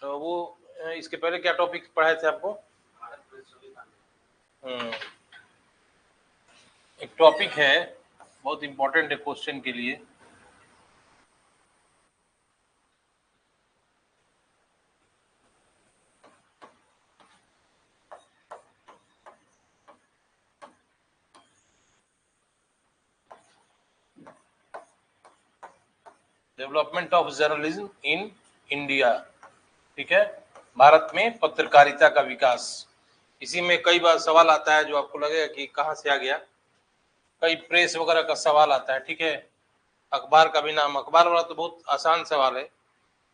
तो वो इसके पहले क्या टॉपिक पढ़ाए थे आपको? एक टॉपिक है बहुत इंपॉर्टेंट है क्वेश्चन के लिए। Development of journalism in India. ठीक है, भारत में पत्रकारिता का विकास। इसी में कई बार सवाल आता है जो आपको लगेगा कि कहाँ से आ गया, कई प्रेस वगैरह का सवाल आता है। ठीक है, अखबार का भी नाम, अखबार वाला तो बहुत आसान सवाल है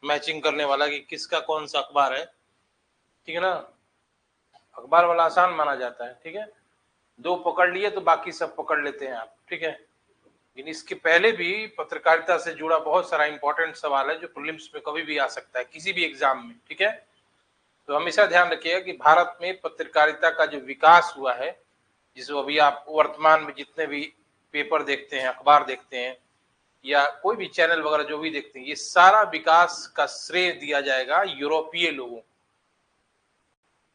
मैचिंग करने वाला कि किसका कौन सा अखबार है। ठीक है ना, अखबार वाला आसान माना जाता है। ठीक है, दो पकड़ लिए तो बाकी सब पकड़ लेते हैं आप। ठीक है, लेकिन इसके पहले भी पत्रकारिता से जुड़ा बहुत सारा इंपॉर्टेंट सवाल है जो प्रीलिम्स में कभी भी आ सकता है किसी भी एग्जाम में। ठीक है, तो हमेशा ध्यान रखिएगा कि भारत में पत्रकारिता का जो विकास हुआ है, जिसको अभी आप वर्तमान में जितने भी पेपर देखते हैं, अखबार देखते हैं या कोई भी चैनल वगैरह जो भी देखते हैं, ये सारा विकास का श्रेय दिया जाएगा यूरोपीय लोगों को।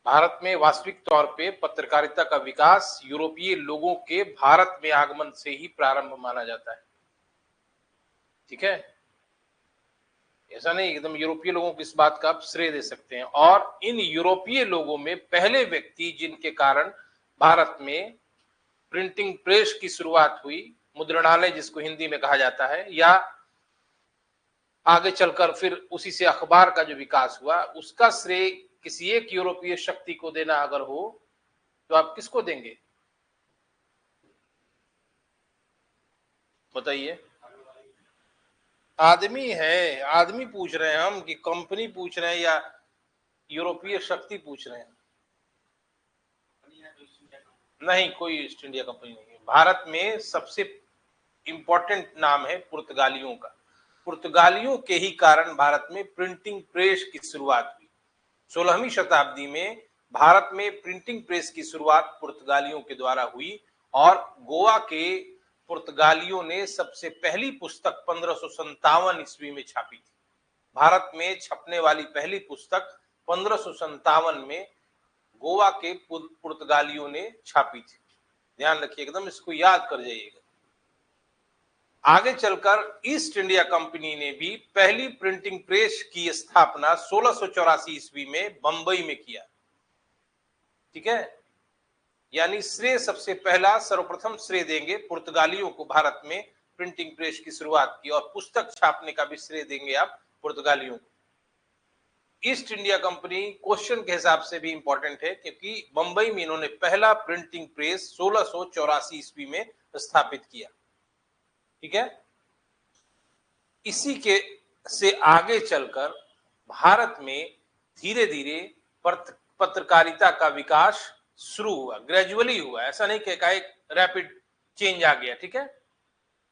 भारत में वास्तविक तौर पे पत्रकारिता का विकास यूरोपीय लोगों के भारत में आगमन से ही प्रारंभ माना जाता है। ठीक है, ऐसा नहीं एकदम यूरोपीय लोगों को इस बात का आप श्रेय दे सकते हैं। और इन यूरोपीय लोगों में पहले व्यक्ति जिनके कारण भारत में प्रिंटिंग प्रेस की शुरुआत हुई, मुद्रणालय जिसको हिंदी में कहा जाता है, या आगे चलकर फिर उसी से अखबार का जो विकास हुआ, उसका श्रेय किसी एक यूरोपीय शक्ति को देना अगर हो तो आप किसको देंगे? बताइए। आदमी है, आदमी पूछ रहे हैं हम कि कंपनी पूछ रहे हैं या यूरोपीय शक्ति पूछ रहे हैं? नहीं, कोई ईस्ट इंडिया कंपनी नहीं है। भारत में सबसे इंपॉर्टेंट नाम है पुर्तगालियों का। पुर्तगालियों के ही कारण भारत में प्रिंटिंग प्रेस की शुरुआत हुई। 16वीं शताब्दी में भारत में प्रिंटिंग प्रेस की शुरुआत पुर्तगालियों के द्वारा हुई और गोवा के पुर्तगालियों ने सबसे पहली पुस्तक 1557 ईस्वी में छापी थी। भारत में छपने वाली पहली पुस्तक 1557 में गोवा के पुर्तगालियों ने छापी थी। ध्यान रखिए, एकदम इसको याद कर जाइएगा। आगे चलकर ईस्ट इंडिया कंपनी ने भी पहली प्रिंटिंग प्रेस की स्थापना 1684 ईस्वी में बंबई में किया। ठीक है, यानी श्रेय सबसे पहला सर्वप्रथम श्रेय देंगे पुर्तगालियों को, भारत में प्रिंटिंग प्रेस की शुरुआत की, और पुस्तक छापने का भी श्रेय देंगे आप पुर्तगालियों को। ईस्ट इंडिया कंपनी क्वेश्चन के हिसाब से भी इंपॉर्टेंट है क्योंकि बंबई में इन्होंने पहला प्रिंटिंग प्रेस 1684 ईस्वी में स्थापित किया। ठीक है, इसी के से आगे चलकर भारत में धीरे धीरे पत्रकारिता का विकास शुरू हुआ, ग्रेजुअली हुआ, ऐसा नहीं कि एकाएक रैपिड चेंज आ गया। ठीक है,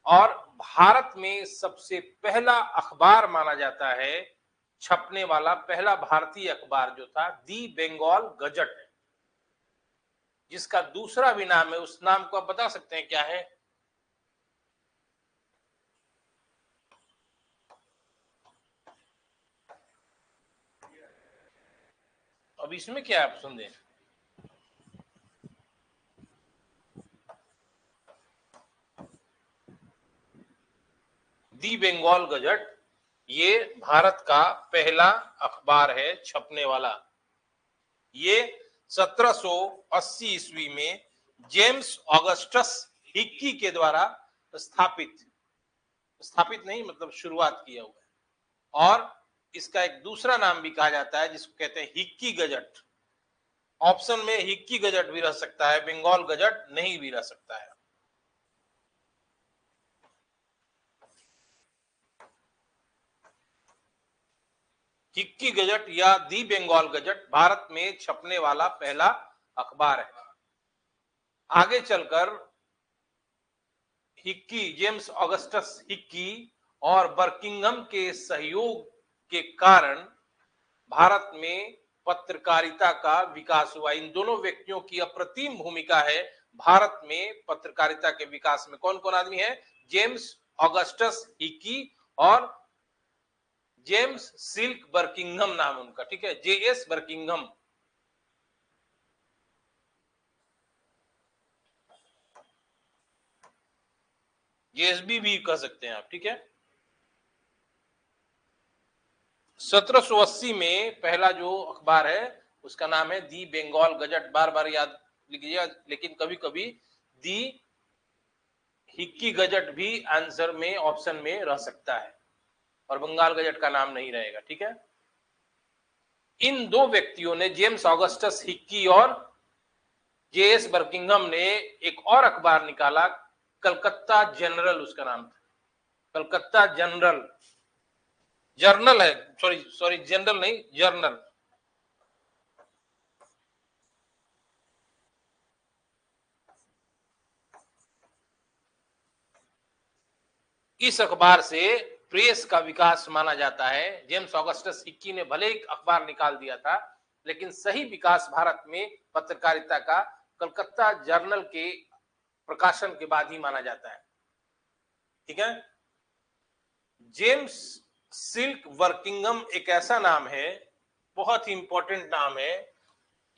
और भारत में सबसे पहला अखबार माना जाता है, छपने वाला पहला भारतीय अखबार जो था दी बंगाल गजट है, जिसका दूसरा भी नाम है। उस नाम को आप बता सकते हैं क्या है? अब इसमें क्या आप सुन दें, दी बंगाल गजट ये भारत का पहला अखबार है छपने वाला। ये 1780 ईस्वी में जेम्स ऑगस्टस हिक्की के द्वारा स्थापित स्थापित नहीं मतलब शुरुआत किया हुआ है। और इसका एक दूसरा नाम भी कहा जाता है जिसको कहते हैं हिक्की गजट। ऑप्शन में हिक्की गजट भी रह सकता है, बंगाल गजट नहीं भी रह सकता है। हिक्की गजट या दी बंगाल गजट भारत में छपने वाला पहला अखबार है। आगे चलकर हिक्की, जेम्स ऑगस्टस हिक्की और बर्किंघम के सहयोग के कारण भारत में पत्रकारिता का विकास हुआ। इन दोनों व्यक्तियों की अप्रतिम भूमिका है भारत में पत्रकारिता के विकास में। कौन कौन आदमी है? जेम्स ऑगस्टस हिक्की और जेम्स सिल्क बर्किंघम नाम उनका, ठीक है, जेएस बर्किंघम। जेएसबी भी कह सकते हैं आप, ठीक है। 1780 में पहला जो अखबार है उसका नाम है दी बंगाल गजट। बार बार याद लीजिएगा, लेकिन कभी कभी दी हिक्की गजट भी आंसर में ऑप्शन में रह सकता है और बंगाल गजट का नाम नहीं रहेगा, ठीक है। इन दो व्यक्तियों ने, जेम्स ऑगस्टस हिक्की और जेएस बर्किंघम ने, एक और अखबार निकाला, कलकत्ता जनरल उसका नाम था, कलकत्ता जनरल। जर्नल है, सॉरी सॉरी, जनरल नहीं, जर्नल। इस अखबार से प्रेस का विकास माना जाता है। जेम्स ऑगस्टस हिक्की ने भले एक अखबार निकाल दिया था, लेकिन सही विकास भारत में पत्रकारिता का कलकत्ता जर्नल के प्रकाशन के बाद ही माना जाता है, ठीक है। जेम्स सिल्क वर्किंगम एक ऐसा नाम है, बहुत ही इंपॉर्टेंट नाम है।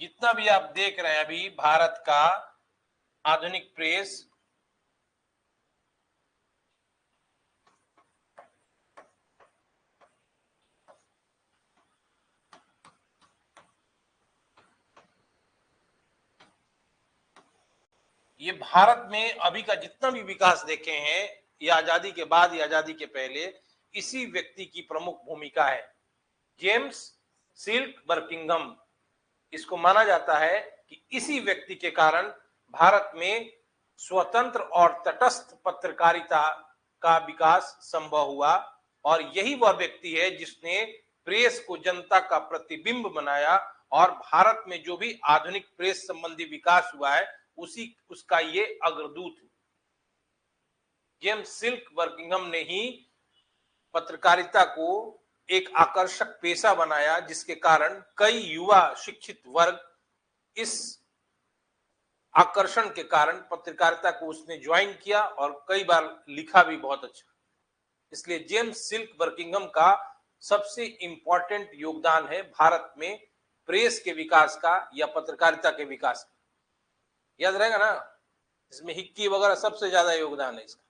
जितना भी आप देख रहे हैं अभी भारत का आधुनिक प्रेस, ये भारत में अभी का जितना भी विकास देखे हैं, ये आजादी के बाद या आजादी के पहले, इसी व्यक्ति की प्रमुख भूमिका है, जेम्स सिल्क बर्किंघम। इसको माना जाता है कि इसी व्यक्ति के कारण भारत में स्वतंत्र और तटस्थ पत्रकारिता का विकास संभव हुआ, और यही वह व्यक्ति है जिसने प्रेस को जनता का प्रतिबिंब बनाया, और भारत में जो भी आधुनिक प्रेस संबंधी विकास हुआ है उसका ये अग्रदूत है। जेम्स सिल्क बर्किंघम ने ही पत्रकारिता को एक आकर्षक पेशा बनाया, जिसके कारण कई युवा शिक्षित वर्ग इस आकर्षण के कारण पत्रकारिता को उसने ज्वाइन किया और कई बार लिखा भी बहुत अच्छा। इसलिए जेम्स सिल्क बर्किंघम का सबसे इंपॉर्टेंट योगदान है भारत में प्रेस के विकास का या पत्रकारिता के विकास का। याद रहेगा ना, इसमें हिक्की वगैरह सबसे ज्यादा योगदान है इसका,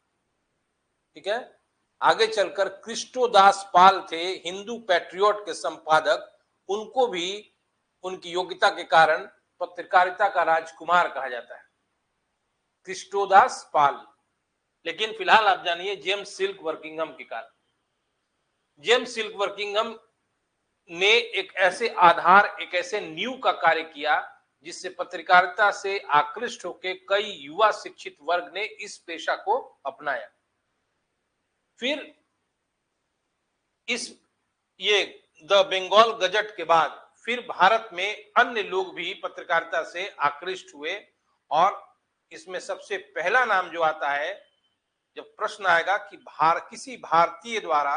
ठीक है। आगे चलकर कृष्णोदास पाल थे हिंदू पैट्रियोट के संपादक, उनको भी उनकी योग्यता के कारण पत्रकारिता का राजकुमार कहा जाता है, कृष्णोदास पाल। लेकिन फिलहाल आप जानिए जेम्स सिल्क बर्किंघम के कारण। जेम्स सिल्क बर्किंघम ने एक ऐसे आधार, एक ऐसे नींव का कार्य किया जिससे पत्रकारिता से आकृष्ट होकर कई युवा शिक्षित वर्ग ने इस पेशा को अपनाया। फिर इस ये द बंगाल गजट के बाद फिर भारत में अन्य लोग भी पत्रकारिता से आकृष्ट हुए, और इसमें सबसे पहला नाम जो आता है, जब प्रश्न आएगा कि किसी भारतीय द्वारा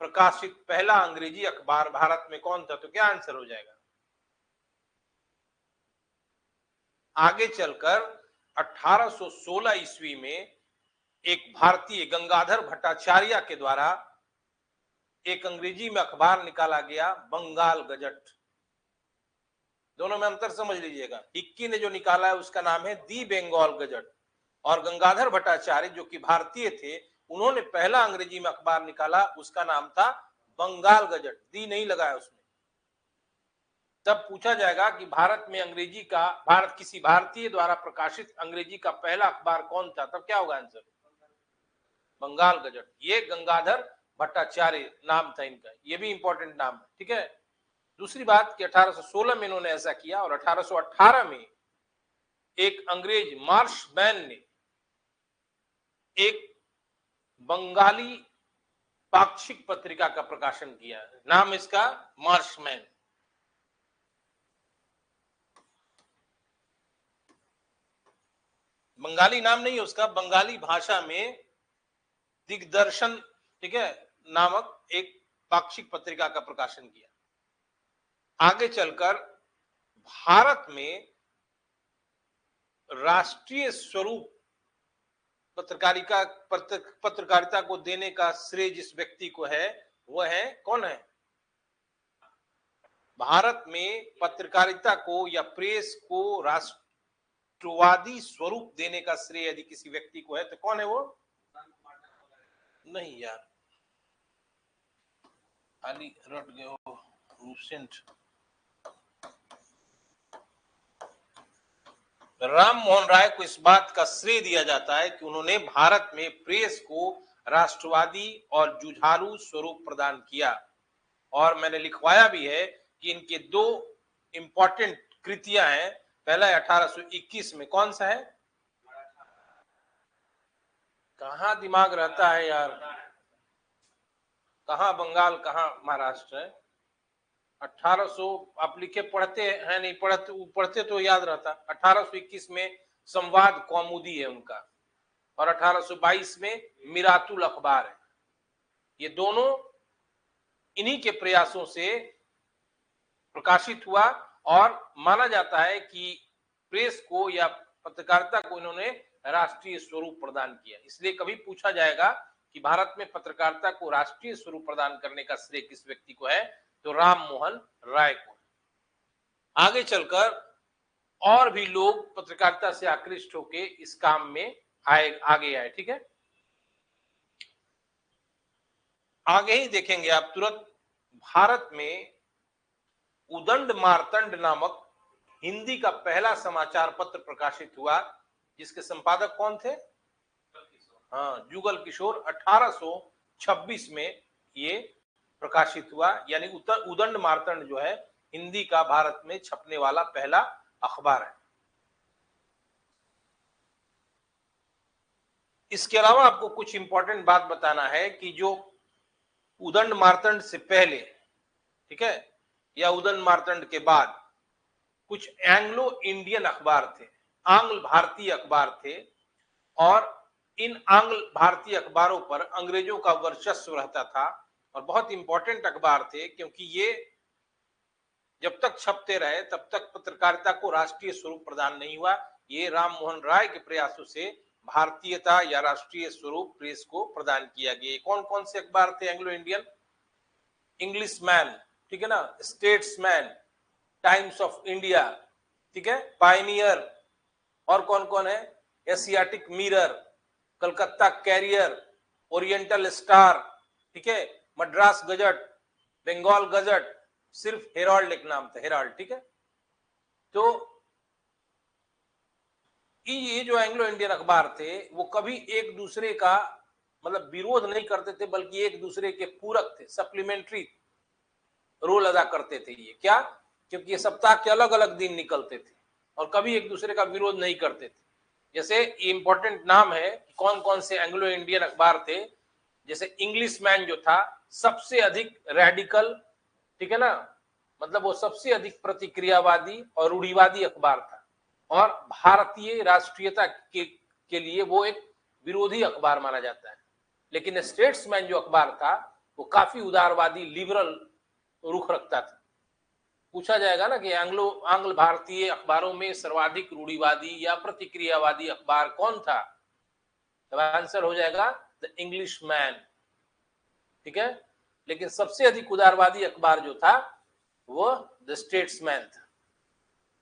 प्रकाशित पहला अंग्रेजी अखबार भारत में कौन था, तो क्या आंसर हो जाएगा? आगे चलकर 1816 ईस्वी में एक भारतीय गंगाधर भट्टाचार्य के द्वारा एक अंग्रेजी में अखबार निकाला गया, बंगाल गजट। दोनों में अंतर समझ लीजिएगा। हिक्की ने जो निकाला है उसका नाम है दी बंगाल गजट, और गंगाधर भट्टाचार्य जो कि भारतीय थे, उन्होंने पहला अंग्रेजी में अखबार निकाला, उसका नाम था बंगाल गजट, दी नहीं लगाया उसमें। तब पूछा जाएगा कि भारत में अंग्रेजी का, भारत किसी भारतीय द्वारा प्रकाशित अंग्रेजी का पहला अखबार कौन था, तब क्या होगा आंसर? बंगाल गजट। ये गंगाधर भट्टाचार्य नाम था इनका, ये भी इंपॉर्टेंट नाम है, ठीक है। दूसरी बात कि 1816 में इन्होंने ऐसा किया, और 1818 में एक अंग्रेज मार्शमैन ने एक बंगाली पाक्षिक पत्रिका का प्रकाशन किया, नाम इसका मार्शमैन। बंगाली नाम नहीं है उसका, बंगाली भाषा में दिग्दर्शन, ठीक है, नामक एक पाक्षिक पत्रिका का प्रकाशन किया। आगे चलकर भारत में राष्ट्रीय स्वरूप पत्रकारिता को देने का श्रेय जिस व्यक्ति को है वो है, कौन है? भारत में पत्रकारिता को या प्रेस को राष्ट्रवादी स्वरूप देने का श्रेय यदि किसी व्यक्ति को है तो कौन है वो? नहीं यार, खाली रट गए हो। लूसेंट, राम मोहन राय को इस बात का श्रेय दिया जाता है कि उन्होंने भारत में प्रेस को राष्ट्रवादी और जुझारू स्वरूप प्रदान किया। और मैंने लिखवाया भी है कि इनके दो इंपॉर्टेंट कृतियां हैं। पहला 1821 में, कौन सा है? कहां दिमाग रहता है यार, कहां बंगाल कहां महाराष्ट्र है। 1800 आप लिखे पढ़ते हैं, नहीं पढ़ते तो याद रहता। 1821 में संवाद कौमुदी है उनका, और 1822 में मिरातुल अखबार है। ये दोनों इन्हीं के प्रयासों से प्रकाशित हुआ, और माना जाता है कि प्रेस को या पत्रकारिता को इन्होंने राष्ट्रीय स्वरूप प्रदान किया। इसलिए कभी पूछा जाएगा कि भारत में पत्रकारिता को राष्ट्रीय स्वरूप प्रदान करने का श्रेय किस व्यक्ति को है, तो राम मोहन राय को। आगे चलकर और भी लोग पत्रकारिता से आकृष्ट होकर इस काम में आगे आए। ठीक है, आगे ही देखेंगे आप तुरंत। भारत में उदंड मार्तंड नामक हिंदी का पहला समाचार पत्र प्रकाशित हुआ, जिसके संपादक कौन थे? हाँ, जुगल किशोर। 1826 में ये प्रकाशित हुआ, यानी उदंड मार्तंड जो है हिंदी का भारत में छपने वाला पहला अखबार है। इसके अलावा आपको कुछ इंपॉर्टेंट बात बताना है कि जो उदंड मार्तंड से पहले, ठीक है, या उदंड मार्तंड के बाद कुछ एंग्लो इंडियन अखबार थे, आंग्ल भारतीय अखबार थे, और इन आंग्ल भारतीय अखबारों पर अंग्रेजों का वर्चस्व रहता था, और बहुत इंपॉर्टेंट अखबार थे क्योंकि ये जब तक छपते रहे तब तक पत्रकारिता को राष्ट्रीय स्वरूप प्रदान नहीं हुआ। ये राम मोहन राय के प्रयासों से भारतीयता या राष्ट्रीय स्वरूप प्रेस को प्रदान किया गया। कौन कौन से अखबार थे एंग्लो इंडियन? इंग्लिश मैन, ठीक है ना, स्टेट्समैन, टाइम्स ऑफ इंडिया, ठीक है, पायनियर, और कौन कौन है? Asiatic mirror, Calcutta carrier, oriental star, ठीक है, मद्रास गजट, बंगाल गजट, सिर्फ हेराल्ड एक नाम था, हेराल्ड। ठीक है, तो ये जो एंग्लो इंडियन अखबार थे वो कभी एक दूसरे का मतलब विरोध नहीं करते थे, बल्कि एक दूसरे के पूरक थे, सप्लीमेंट्री रोल अदा करते थे। ये क्या? क्योंकि ये सप्ताह के अलग अलग दिन निकलते थे और कभी एक दूसरे का विरोध नहीं करते थे। जैसे इंपॉर्टेंट नाम है कौन कौन से एंग्लो इंडियन अखबार थे। जैसे इंग्लिश मैन जो था सबसे अधिक रेडिकल, ठीक है ना, मतलब वो सबसे अधिक प्रतिक्रियावादी और रूढ़िवादी अखबार था, और भारतीय राष्ट्रीयता के लिए वो एक विरोधी अखबार माना जाता है। लेकिन स्टेट्समैन जो अखबार था वो काफी उदारवादी लिबरल रुख रखता था। पूछा जाएगा ना कि आंग्ल भारतीय अखबारों में सर्वाधिक रूढ़िवादी या प्रतिक्रियावादी अखबार कौन था, तो आंसर हो जाएगा द इंग्लिश मैन, ठीक है। लेकिन सबसे अधिक उदारवादी अखबार जो था वो द स्टेट्समैन था।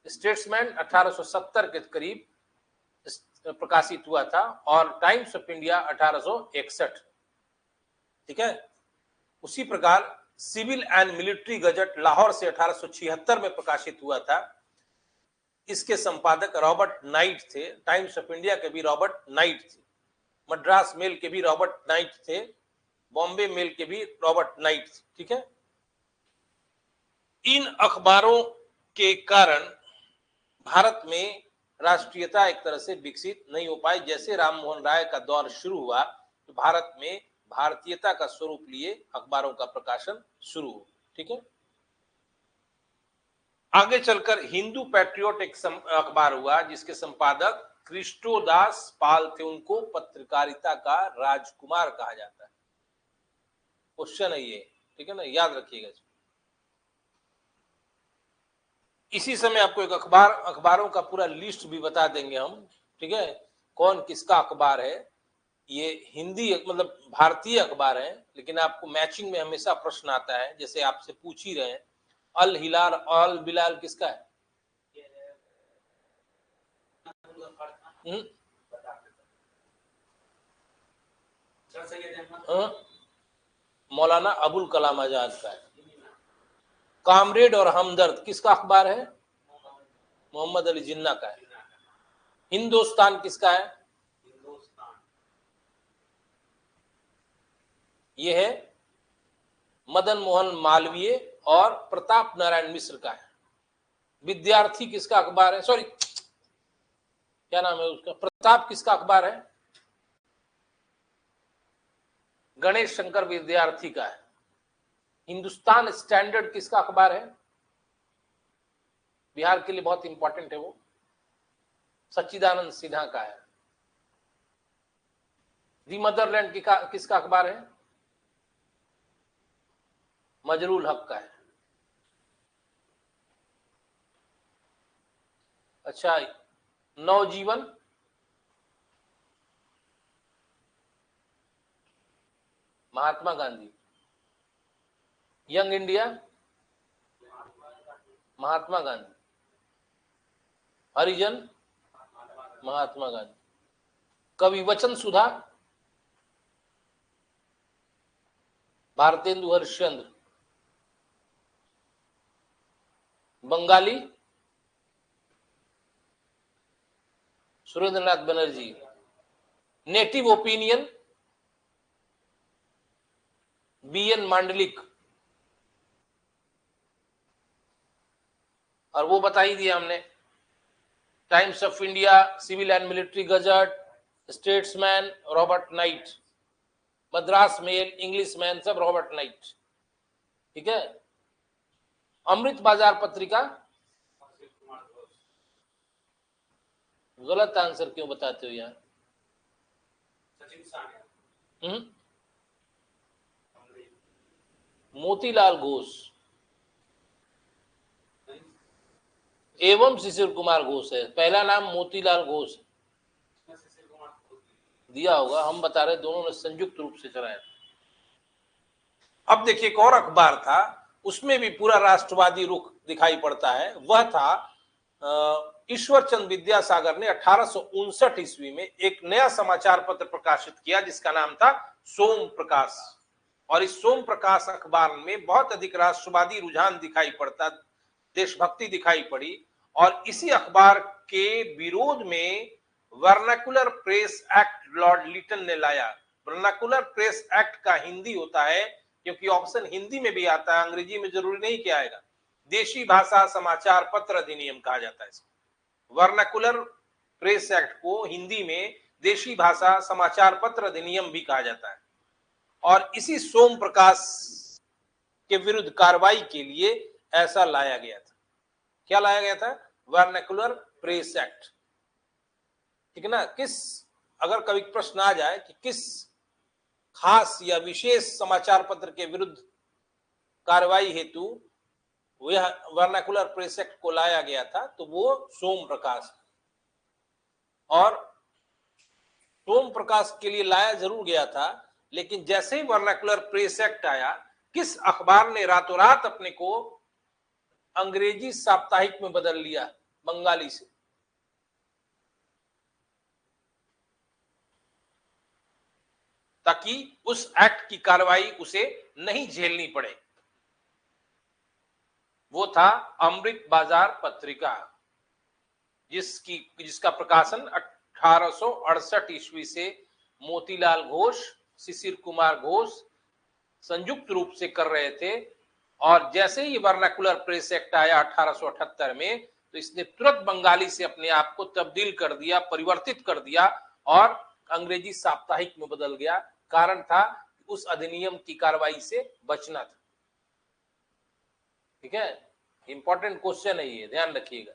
स्टेट्समैन 1870 के करीब प्रकाशित हुआ था, और टाइम्स ऑफ इंडिया 1861, ठीक है। उसी प्रकार civil and military gazette Lahore से 1876 में प्रकाशित हुआ था। इसके संपादक रॉबर्ट नाइट थे। टाइम्स ऑफ इंडिया के भी रॉबर्ट नाइट थे, मद्रास मेल के भी रॉबर्ट नाइट थे, बॉम्बे मेल के भी रॉबर्ट नाइट थे, ठीक है। इन अखबारों के कारण भारत में राष्ट्रीयता एक तरह से विकसित नहीं हो पाई। जैसे राममोहन राय का दौर शुरू हुआ तो भारत में भारतीयता का स्वरूप लिए अखबारों का प्रकाशन शुरू हुआ, ठीक है। आगे चलकर हिंदू पैट्रियोट एक अखबार हुआ जिसके संपादक कृष्णोदास पाल थे। उनको पत्रकारिता का राजकुमार कहा जाता है। क्वेश्चन है ये, ठीक है ना, याद रखिएगा। इसी समय आपको एक अखबारों का पूरा लिस्ट भी बता देंगे हम, ठीक है, कौन किसका अखबार है। ये हिंदी मतलब भारतीय अखबार है, लेकिन आपको मैचिंग में हमेशा प्रश्न आता है, जैसे आपसे पूछ ही रहे हैं, अल हिलाल अल बिलाल किसका है? हम्म? हाँ? मौलाना अबुल कलाम आजाद का है। कामरेड और हमदर्द किसका अखबार है? मोहम्मद अली जिन्ना का है। हिंदुस्तान किसका है? ये है मदन मोहन मालवीय और प्रताप नारायण मिश्र का है। विद्यार्थी किसका अखबार है? सॉरी, क्या नाम है उसका? प्रताप किसका अखबार है? गणेश शंकर विद्यार्थी का है। हिंदुस्तान स्टैंडर्ड किसका अखबार है? बिहार के लिए बहुत इंपॉर्टेंट है वो, सच्चिदानंद सिन्हा का है। दी मदरलैंड किसका अखबार है? मजरूल हक का है। अच्छा, Navjivan Mahatma Gandhi. Young India Mahatma Gandhi. Harijan Mahatma Gandhi. Kavi Vachan Sudha Bharatendu Harishchandra. Bengali Surendranath Banerjee. Native Opinion BN Mandlik. और वो बता ही दिया हमने, Times of India, Civil and military Gazette, Statesman Robert Knight, Madras Mail, Englishman, सब रॉबर्ट नाइट। ठीक है। अमृत बाजार पत्रिका, गलत आंसर क्यों बताते हो यार? मोतीलाल घोष एवं शिशिर कुमार घोष है। पहला नाम मोतीलाल घोष दिया होगा, हम बता रहे दोनों ने संयुक्त रूप से चलाया। अब देखिए एक और अखबार था, उसमें भी पूरा राष्ट्रवादी रुख दिखाई पड़ता है। वह था ईश्वर चंद्र विद्यासागर ने 1859 ईस्वी में एक नया समाचार पत्र प्रकाशित किया जिसका नाम था सोम प्रकाश। और इस सोम प्रकाश अखबार में बहुत अधिक राष्ट्रवादी रुझान दिखाई पड़ता, देशभक्ति दिखाई पड़ी। और इसी अखबार के विरोध में vernacular press act Lord Lytton ने लाया। वर्नाकुलर प्रेस एक्ट का हिंदी होता है, क्योंकि ऑप्शन हिंदी में भी आता है, अंग्रेजी में जरूरी नहीं कि आएगा, देशी भाषा समाचार पत्र अधिनियम कहा जाता है इसको। वर्नाकुलर प्रेस एक्ट को हिंदी में देशी भाषा समाचार पत्र अधिनियम भी कहा जाता है। और इसी सोम प्रकाश के विरुद्ध कार्रवाई के लिए ऐसा लाया गया था। क्या लाया गया था? Vernacular press act. ठीक है ना। अगर कभी प्रश्न आ जाए कि किस खास या विशेष समाचार पत्र के विरुद्ध कार्रवाई हेतु वह वर्नाकुलर प्रेस एक्ट को लाया गया था, तो वो सोम प्रकाश। और सोम प्रकाश के लिए लाया जरूर गया था, लेकिन जैसे ही वर्नाकुलर प्रेस एक्ट आया, किस अखबार ने रातों रात अपने को अंग्रेजी साप्ताहिक में बदल लिया, बंगाली से। ताकि उस एक्ट की कार्रवाई उसे नहीं झेलनी पड़े। वो था अमृत बाजार पत्रिका, जिसका प्रकाशन 1868 ईस्वी से मोतीलाल घोष, शिशिर कुमार घोष संयुक्त रूप से कर रहे थे। और जैसे ही वर्नाकुलर प्रेस एक्ट आया 1878 में, तो इसने तुरंत बंगाली से अपने आप को तब्दील कर दिया, परिवर्तित कर दिया और अंग्रेजी साप्ताहिक में बदल गया। कारण था उस अधिनियम की कार्रवाई से बचना था। ठीक है, इंपॉर्टेंट क्वेश्चन है ये, ध्यान रखिएगा।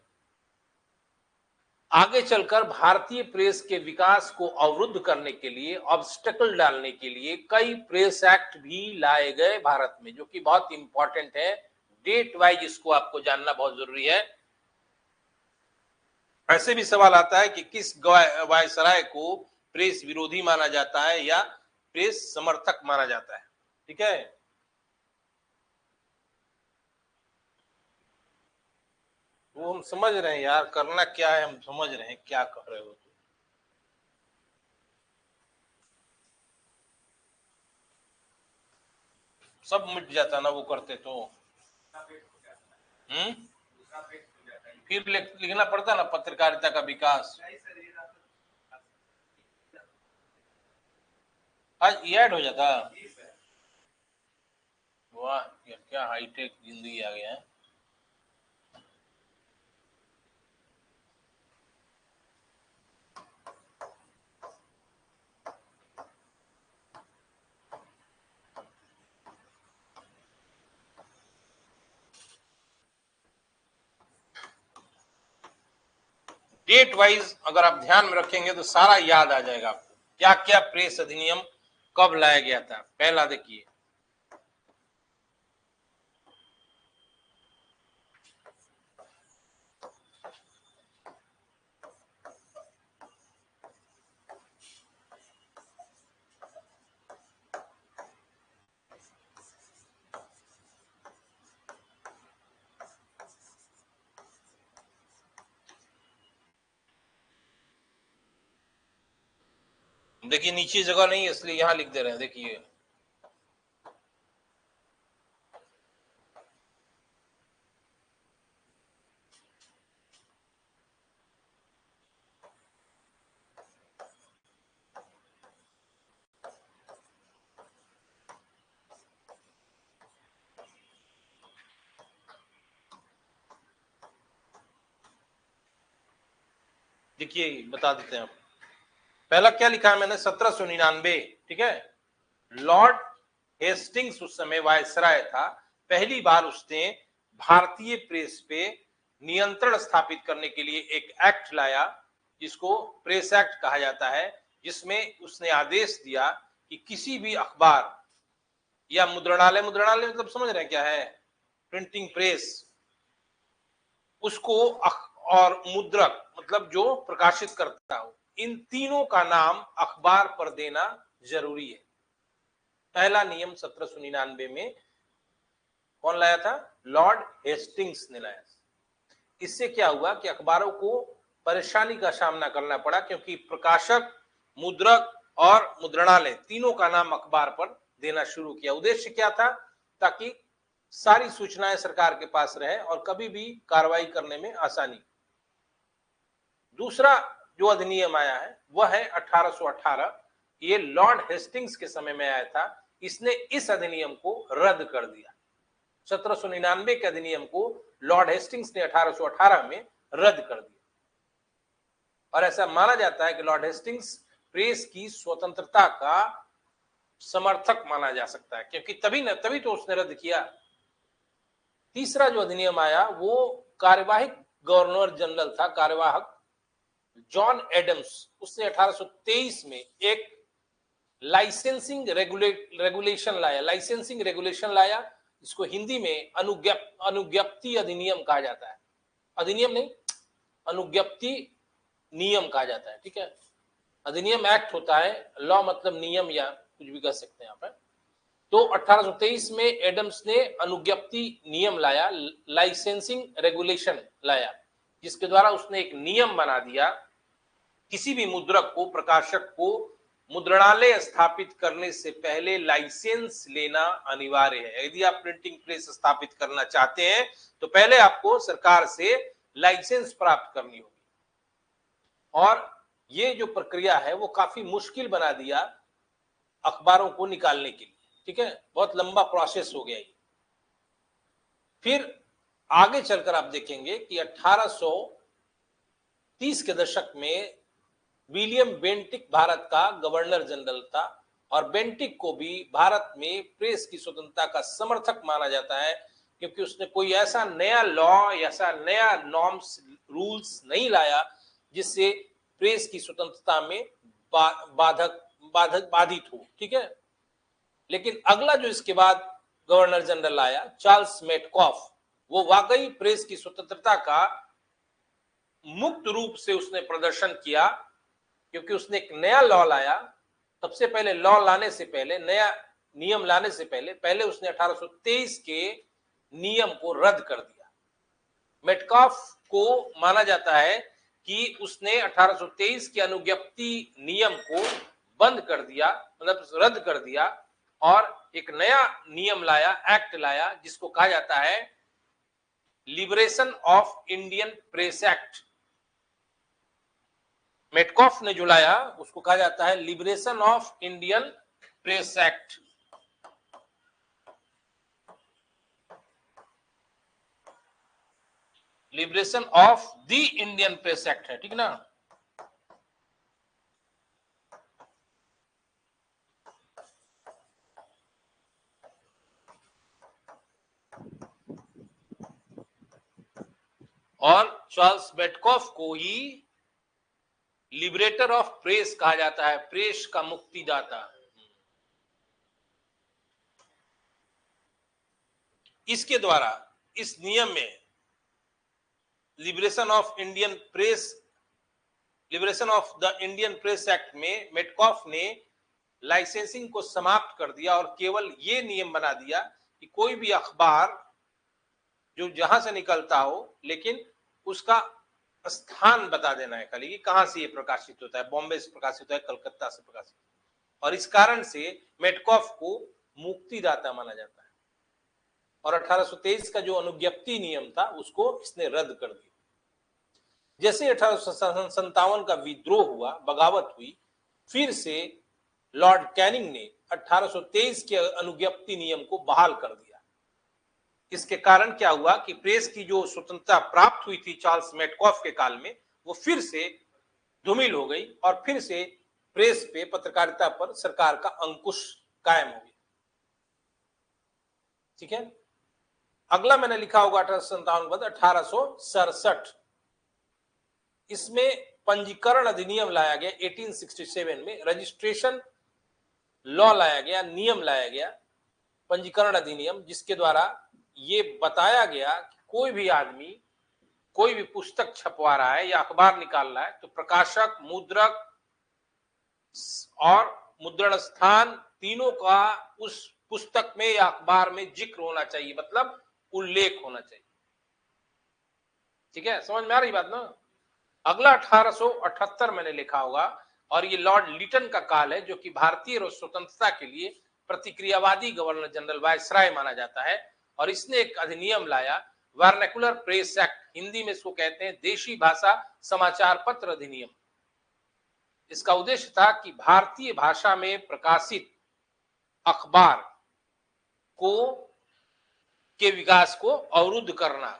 आगे चलकर भारतीय प्रेस के विकास को अवरुद्ध करने के लिए, ऑब्स्टेकल डालने के लिए कई प्रेस एक्ट भी लाए गए भारत में, जो कि बहुत इंपॉर्टेंट है। डेट वाइज इसको आपको जानना बहुत जरूरी है। ऐसे भी सवाल आता है कि किस वायसराय को प्रेस विरोधी माना जाता है या प्रेस समर्थक माना जाता है। ठीक है, वो हम समझ रहे हैं यार, करना क्या है हम समझ रहे हैं क्या कह रहे हो। सब मिट जाता ना वो करते तो। हम्म, फिर लिखना पड़ता ना पत्रकारिता का विकास। आज ये ऐड हो जाता। वाह क्या हाईटेक जिंदगी आ गया है। डेट वाइज अगर आप ध्यान में रखेंगे तो सारा याद आ जाएगा आपको, क्या क्या प्रेस अधिनियम कब लाया गया था। पहला देखिए, देखिए नीचे जगह नहीं है इसलिए यहां लिख दे रहे हैं। देखिए देखिए बता देते हैं आप। पहला क्या लिखा है मैंने, 1799। ठीक है, लॉर्ड हेस्टिंग्स उस समय वायसराय था। पहली बार उसने भारतीय प्रेस पे नियंत्रण स्थापित करने के लिए एक एक्ट लाया जिसको प्रेस एक्ट कहा जाता है, जिसमें उसने आदेश दिया कि किसी भी अखबार या मुद्रणालय, मुद्रणालय मतलब समझ रहे हैं क्या है, प्रिंटिंग प्रेस, उसको और मुद्रक मतलब जो प्रकाशित करता हो, इन तीनों का नाम अखबार पर देना जरूरी है। पहला नियम 1799 में कौन लाया था, लॉर्ड हेस्टिंग्स ने लाया। इससे क्या हुआ कि अखबारों को परेशानी का सामना करना पड़ा, क्योंकि प्रकाशक, मुद्रक और मुद्रणालय तीनों का नाम अखबार पर देना शुरू किया। उद्देश्य क्या था, ताकि सारी सूचनाएं सरकार के पास रहे और कभी भी कार्रवाई करने में आसानी। दूसरा जो अधिनियम आया है वह है 1818। ये लॉर्ड हेस्टिंग्स के समय में आया था। इसने इस अधिनियम को रद्द कर दिया। 1799 के अधिनियम को लॉर्ड हेस्टिंग्स ने 1818 में रद्द कर दिया। और ऐसा माना जाता है कि लॉर्ड हेस्टिंग्स प्रेस की स्वतंत्रता का समर्थक माना जा सकता है, क्योंकि तभी तो उसने रद्द किया। तीसरा जो अधिनियम आया वो कार्यवाहक गवर्नर जनरल था, कार्यवाहक जॉन एडम्स। उसने 1823 में एक लाइसेंसिंग रेगुलेशन लाया, लाइसेंसिंग रेगुलेशन लाया, इसको हिंदी में अनुज्ञप्ति अधिनियम कहा जाता है। अधिनियम नहीं, अनुज्ञप्ति नियम कहा जाता है। ठीक है, अधिनियम एक्ट होता है, लॉ मतलब नियम या कुछ भी कह सकते हैं यहाँ पर। तो 1823 में एडम्स ने अनुज्ञप्ति नियम लाया, लाइसेंसिंग रेगुलेशन लाया, जिसके द्वारा उसने एक नियम बना दिया, किसी भी मुद्रक को, प्रकाशक को मुद्रणालय स्थापित करने से पहले लाइसेंस लेना अनिवार्य है। यदि आप प्रिंटिंग प्रेस स्थापित करना चाहते हैं तो पहले आपको सरकार से लाइसेंस प्राप्त करनी होगी। और ये जो प्रक्रिया है वो काफी मुश्किल बना दिया अखबारों को निकालने के लिए। ठीक है, बहुत लंबा प्रोसेस हो गया ये। फिर आगे चलकर आप देखेंगे कि 1830 के दशक में विलियम बेंटिक भारत का गवर्नर जनरल था, और बेंटिक को भी भारत में प्रेस की स्वतंत्रता का समर्थक माना जाता है, क्योंकि उसने कोई ऐसा नया लॉ, ऐसा नया नॉर्म्स, रूल्स नहीं लाया जिससे प्रेस की स्वतंत्रता में बाधित हो। ठीक है, लेकिन अगला जो इसके बाद गवर्नर जनरल आया, चार्ल्स मेटकॉफ, वो वाकई प्रेस की स्वतंत्रता का मुक्त रूप से उसने प्रदर्शन किया क्योंकि उसने एक नया लॉ लाया। सबसे पहले लॉ लाने से पहले, नया नियम लाने से पहले उसने 1823 के नियम को रद्द कर दिया। मेटकाफ को माना जाता है कि उसने 1823 के अनुज्ञप्ति नियम को बंद कर दिया, मतलब रद्द कर दिया, और एक नया नियम लाया, एक्ट लाया, जिसको कहा जाता है liberation of Indian press act. Metcalfe ने जो लाया उसको कहा जाता है liberation of Indian press act. Liberation of the Indian press act है, ठीक ना। और चार्ल्स मेटकॉफ को ही लिबरेटर ऑफ प्रेस कहा जाता है, प्रेस का मुक्तिदाता। इसके द्वारा, इस नियम में liberation of the Indian press act में मेटकॉफ ने लाइसेंसिंग को समाप्त कर दिया और केवल ये नियम बना दिया कि कोई भी अखबार जो जहां से निकलता हो, लेकिन उसका स्थान बता देना है खाली कि कहां से ये प्रकाशित होता है, बॉम्बे से प्रकाशित होता है, कलकत्ता से प्रकाशित, और इस कारण से मेटकॉफ को मुक्तिदाता माना जाता है। और 1823 का जो अनुज्ञप्ति नियम था उसको इसने रद्द कर दिया। जैसे 1857 का विद्रोह हुआ, बगावत हुई, फिर से लॉर्ड कैनिंग ने 1823 के अनुज्ञप्ति नियम को बहाल कर दिया। इसके कारण क्या हुआ कि प्रेस की जो स्वतंत्रता प्राप्त हुई थी चार्ल्स मेटकॉफ के काल में, वो फिर से धूमिल हो गई और फिर से प्रेस पे, पत्रकारिता पर सरकार का अंकुश कायम हो गया। ठीक है। अगला मैंने लिखा होगा 1857 के बाद 1867, इसमें पंजीकरण अधिनियम लाया गया। 1867 में रजिस्ट्रेशन लॉ लाया गया, नियम लाया गया, पंजीकरण अधिनियम, जिसके द्वारा ये बताया गया कि कोई भी आदमी कोई भी पुस्तक छपवा रहा है या अखबार निकाल रहा है तो प्रकाशक, मुद्रक और मुद्रण स्थान तीनों का उस पुस्तक में या अखबार में जिक्र होना चाहिए, मतलब उल्लेख होना चाहिए। ठीक है, समझ में आ रही बात ना। अगला 1878 मैंने लिखा होगा, और ये लॉर्ड लिटन का काल है, जो कि भारतीय स्वतंत्रता के लिए प्रतिक्रियावादी गवर्नर जनरल वायसराय माना जाता है। और इसने एक अधिनियम लाया, वर्नाकुलर प्रेस एक्ट, हिंदी में इसको कहते हैं देशी भाषा समाचार पत्र अधिनियम। इसका उद्देश्य था कि भारतीय भाषा में प्रकाशित अखबार को के विकास को अवरुद्ध करना।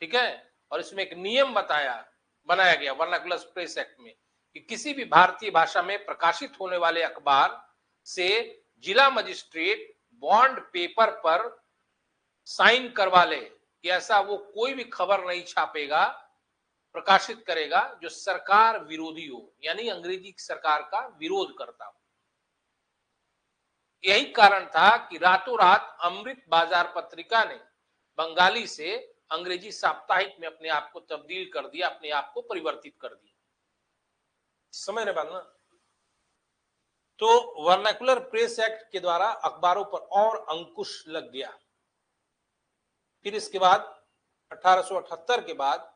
ठीक है, और इसमें एक नियम बनाया गया वर्नाकुलर प्रेस एक्ट में कि किसी भी भारतीय भाषा में प्रकाशित होने वाले अखबार से जिला मजिस्ट्रेट बॉन्ड पेपर पर साइन करवा ले कि ऐसा वो कोई भी खबर नहीं छापेगा, प्रकाशित करेगा जो सरकार विरोधी हो, यानी अंग्रेजी सरकार का विरोध करता हो। यही कारण था कि रातों रात अमृत बाजार पत्रिका ने बंगाली से अंग्रेजी साप्ताहिक में अपने आप को तब्दील कर दिया, अपने आप को परिवर्तित कर दिया। समझ रहे बात ना। तो वर्नाकुलर प्रेस एक्ट के द्वारा अखबारों पर और अंकुश लग गया। फिर इसके बाद 1878 के बाद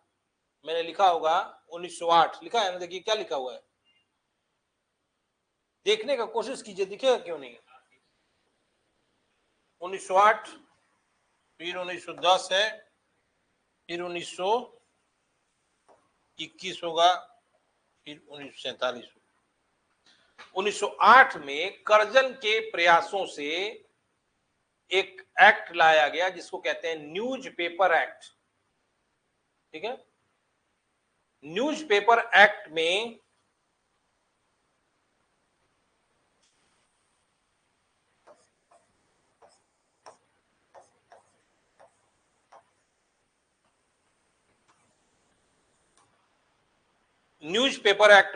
मैंने लिखा होगा 1908, लिखा है ना, देखिए क्या लिखा हुआ है, देखने का कोशिश कीजिए, दिखेगा क्यों नहीं। 1908, फिर 1910 है, फिर 1921 होगा, फिर 1947 होगा। 1908 में करजन के प्रयासों से एक एक्ट लाया गया जिसको कहते हैं न्यूज पेपर एक्ट। ठीक है, न्यूज पेपर एक्ट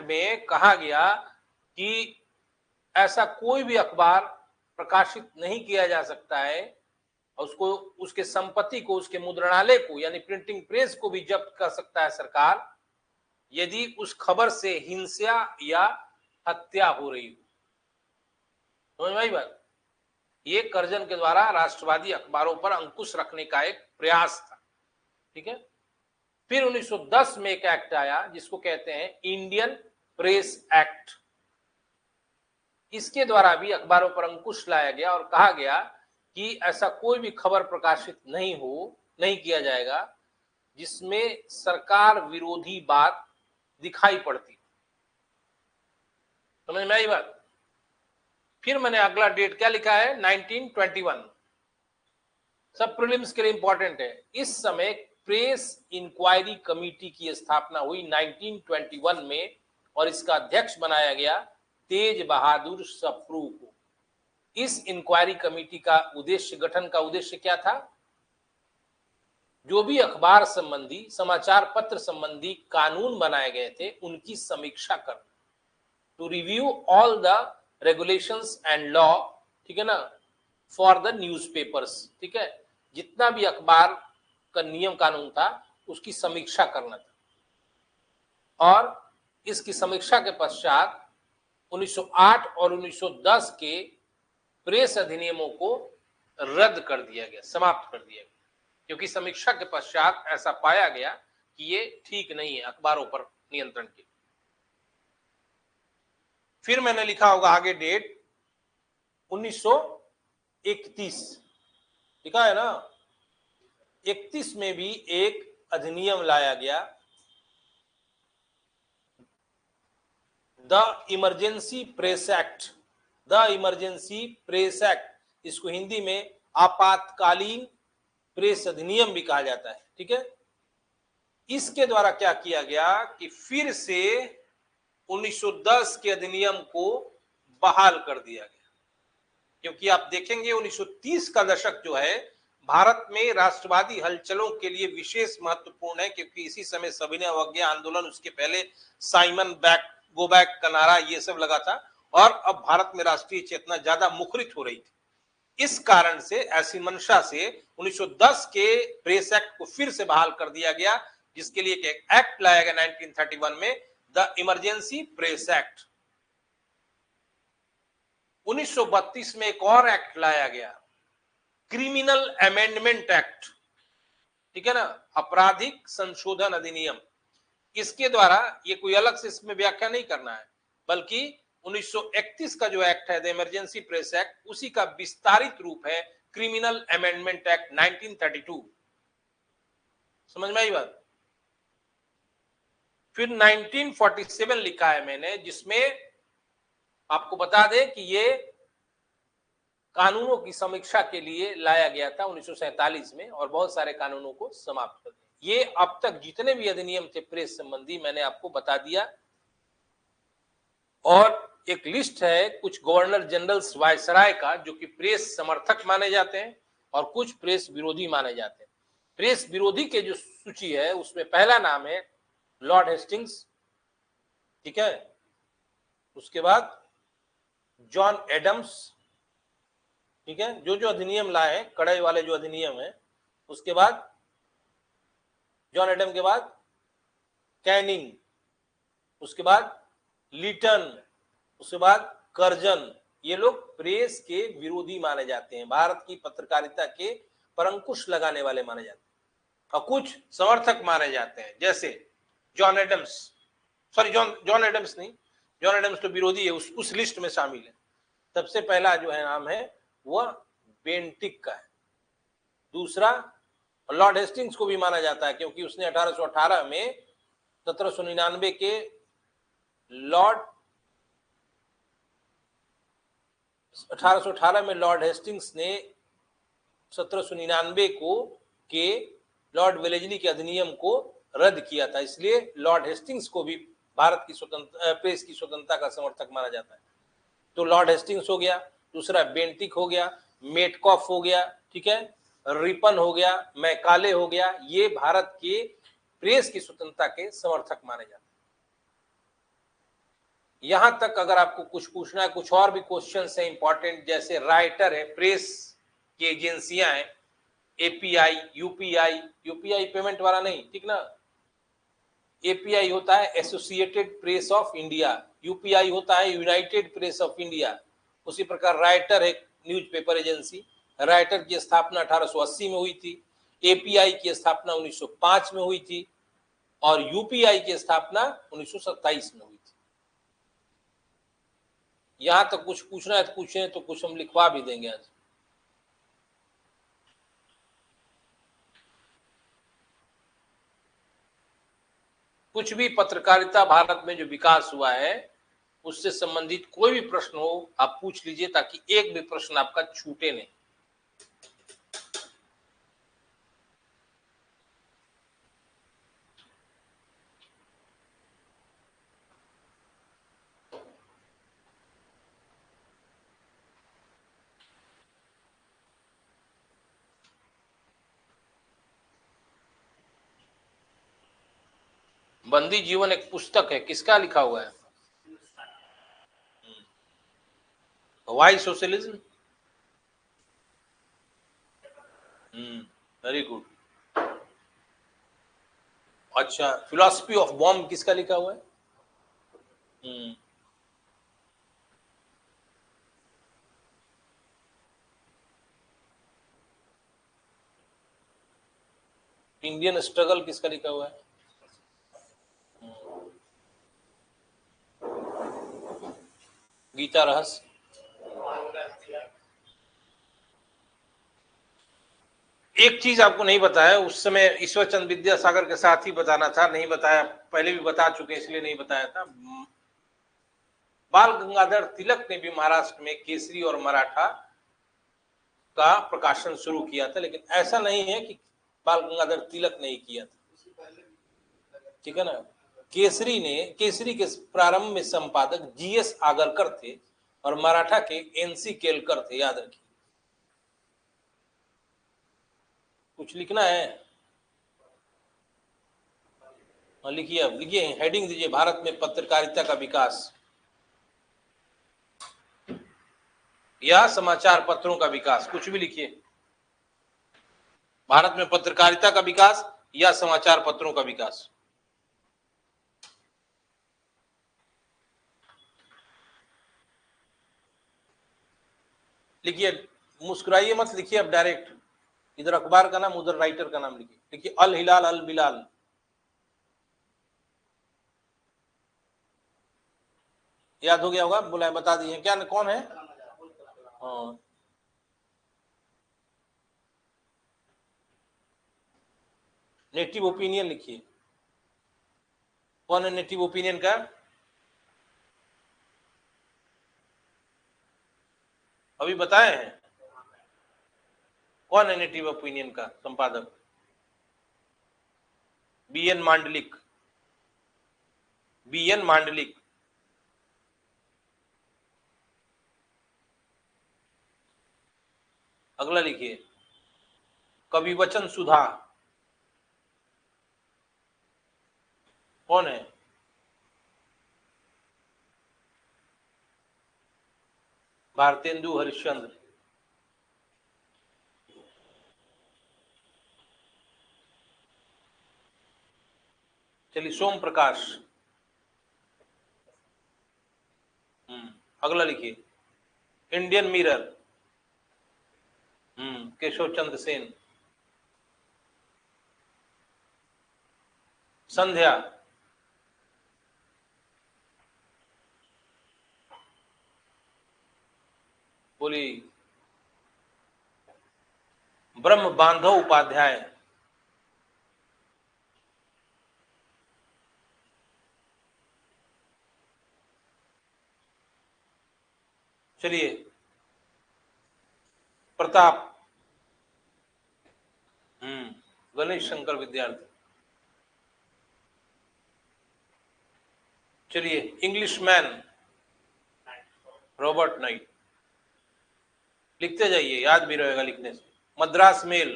में कहा गया कि ऐसा कोई भी अखबार प्रकाशित नहीं किया जा सकता है, और उसको, उसके संपत्ति को, उसके मुद्रणालय को, यानी प्रिंटिंग प्रेस को भी जब्त कर सकता है सरकार, यदि उस खबर से हिंसा या हत्या हो रही हो। समझ में आई बात? ये करजन के द्वारा राष्ट्रवादी अखबारों पर अंकुश रखने का एक प्रयास था। ठीक है। फिर 1910 में एक एक्ट आया जिसको कहते हैं इंडियन प्रेस एक्ट। इसके द्वारा भी अखबारों पर अंकुश लाया गया और कहा गया कि ऐसा कोई भी खबर प्रकाशित नहीं किया जाएगा जिसमें सरकार विरोधी बात दिखाई पड़ती। समझ में आई बात? फिर मैंने अगला डेट क्या लिखा है, 1921। सब प्रीलिम्स के लिए इंपॉर्टेंट है। इस समय प्रेस इंक्वायरी कमेटी की स्थापना हुई 1921 में और इसका अध्यक्ष बनाया गया तेज बहादुर सप्रू को। इस इंक्वायरी कमेटी का गठन का उद्देश्य क्या था? जो भी अखबार संबंधी, समाचार पत्र संबंधी कानून बनाए गए थे उनकी समीक्षा करना, to review all the regulations and law, ठीक है ना, फॉर द न्यूज़पेपर्स। ठीक है, जितना भी अखबार का नियम कानून था उसकी समीक्षा करना था। और इसकी समीक्षा के पश्चात 1908 और 1910 के प्रेस अधिनियमों को रद्द कर दिया गया, समाप्त कर दिया गया, क्योंकि समीक्षा के पश्चात ऐसा पाया गया कि ये ठीक नहीं है अखबारों पर नियंत्रण के। फिर मैंने लिखा होगा आगे डेट 1931, लिखा है ना। 31 में भी एक अधिनियम लाया गया, the emergency press act. The emergency press act, इसको हिंदी में आपातकालीन प्रेस अधिनियम भी कहा जाता है। ठीक है। इसके द्वारा क्या किया गया कि फिर से 1910 के अधिनियम को बहाल कर दिया गया, क्योंकि आप देखेंगे 1930 का दशक जो है भारत में राष्ट्रवादी हलचलों के लिए विशेष महत्वपूर्ण है, क्योंकि इसी समय सविनय अवज्ञा आंदोलन, उसके पहले साइमन गो बैक का नारा, ये सब लगा था और अब भारत में राष्ट्रीय चेतना ज्यादा मुखरित हो रही थी। इस कारण से, ऐसी मंशा से 1910 के प्रेस एक्ट को फिर से बहाल कर दिया गया, जिसके लिए एक एक्ट लाया गया 1931 में, द इमरजेंसी प्रेस एक्ट। 1932 में एक और एक्ट लाया गया, क्रिमिनल अमेंडमेंट एक्ट। ठीक है ना, आपराधिक संशोधन अधिनियम। इसके द्वारा, ये कोई अलग से इसमें व्याख्या नहीं करना है, बल्कि 1931 का जो एक्ट है द इमरजेंसी प्रेस एक्ट, उसी का विस्तारित रूप है क्रिमिनल अमेंडमेंट एक्ट 1932। समझ में आई बात? फिर 1947 लिखा है मैंने, जिसमें आपको बता दें कि ये कानूनों की समीक्षा के लिए लाया गया था 1947 में और बहुत सारे कानूनों को समाप्त कर दिया। ये अब तक जितने भी अधिनियम थे प्रेस संबंधी मैंने आपको बता दिया। और एक लिस्ट है कुछ गवर्नर जनरल वायसराय का, जो कि प्रेस समर्थक माने जाते हैं और कुछ प्रेस विरोधी माने जाते हैं। प्रेस विरोधी के जो सूची है उसमें पहला नाम है लॉर्ड हेस्टिंग्स। ठीक है, उसके बाद जॉन एडम्स। ठीक है, जो अधिनियम लाए हैं, कड़ाई वाले जो अधिनियम है, उसके बाद जॉन एडम के बाद कैनिंग, उसके बाद लीटन, उसके बाद कर्जन। ये लोग प्रेस के विरोधी माने जाते हैं, भारत की पत्रकारिता के पर अंकुश लगाने वाले माने जाते हैं। और कुछ समर्थक माने जाते हैं, जैसे John Adams, sorry John Adams नहीं, जॉन एडम्स तो विरोधी है, उस लिस्ट में शामिल है। सबसे पहला जो है नाम है वह बेंटिक का है। दूसरा, लॉर्ड हेस्टिंग्स को भी माना जाता है, क्योंकि उसने 1818 में 1799 के लॉर्ड 1818 में लॉर्ड हेस्टिंग्स ने 1799 को के लॉर्ड वेलेस्ली के अधिनियम को रद्द किया था, इसलिए लॉर्ड हेस्टिंग्स को भी भारत की प्रेस की स्वतंत्रता का समर्थक माना जाता है। तो लॉर्ड हेस्टिंग्स हो गया, दूसरा बेंटिक हो गया, मेटकॉफ हो गया, ठीक है, रिपन हो गया, मैकाले हो गया। ये भारत के प्रेस की स्वतंत्रता के समर्थक माने जाते हैं। यहां तक अगर आपको कुछ पूछना है, कुछ और भी क्वेश्चंस हैं इंपॉर्टेंट, जैसे राइटर है, प्रेस की एजेंसियां हैं, एपीआई, यूपीआई, यूपीआई पेमेंट वाला नहीं, ठीक ना, एपीआई होता है associated press of India, UPI होता है यूनाइटेड प्रेस ऑफ इंडिया। उसी प्रकार राइटर है न्यूज़पेपर एजेंसी, राइटर की स्थापना 1880 में हुई थी, एपीआई की स्थापना 1905 में हुई थी और यूपीआई की स्थापना 1927 में हुई थी। यहां तक कुछ पूछना है तो पूछें, तो कुछ हम लिखवा भी देंगे आज। कुछ भी पत्रकारिता भारत में जो विकास हुआ है उससे संबंधित कोई भी प्रश्न हो आप पूछ लीजिए, ताकि एक भी प्रश्न आपका छूटे नहीं। बंदी जीवन एक पुस्तक है, किसका लिखा हुआ है? Why socialism. Very good. अच्छा, फिलॉसफी ऑफ बॉम्ब किसका लिखा हुआ है? इंडियन स्ट्रगल किसका लिखा हुआ है? गीता रहस्य। एक चीज आपको नहीं बताया, उस समय ईश्वर चंद्र विद्यासागर के साथ ही बताना था, नहीं बताया, पहले भी बता चुके इसलिए नहीं बताया था। बाल गंगाधर तिलक ने भी महाराष्ट्र में केसरी और मराठा का प्रकाशन शुरू किया था, लेकिन ऐसा नहीं है कि बाल गंगाधर तिलक ने ही किया था, ठीक है ना। केसरी के प्रारंभ में संपादक जीएस आगरकर थे और मराठा के एनसी केलकर थे, याद रखिए। कुछ लिखना है? लिखिए, अब लिखिए, हेडिंग दीजिए, भारत में पत्रकारिता का विकास या समाचार पत्रों का विकास, कुछ भी लिखिए। भारत में पत्रकारिता का विकास या समाचार पत्रों का विकास। लिखिए, मुस्कुराइए मत, लिखिए अब डायरेक्ट, इधर अखबार का नाम उधर राइटर का नाम लिखिए। लिखिए अल हिलाल अल बिलाल। याद हो गया होगा, बुलाए बता दिए क्या, कौन है? हाँ, नेटिव ओपिनियन लिखिए। कौन है नेटिव ओपिनियन का? अभी बताए हैं। कौन है नेटिव ओपिनियन का संपादक? बीएन मांडलिक। बीएन मांडलिक। अगला लिखिए, कवि वचन सुधा। कौन है? भारतेंदु हरिश्चंद्र। चलिए, सोम प्रकाश। अगला लिखिए, इंडियन मिरर। केशव चंद्र सेन। संध्या। बोली, ब्रह्म बांधव उपाध्याय। चलिए, प्रताप। गणेश शंकर विद्यार्थी। चलिए, इंग्लिशमैन, रॉबर्ट नाइट। लिखते जाइए, याद भी रहेगा लिखने से। Madras Mail,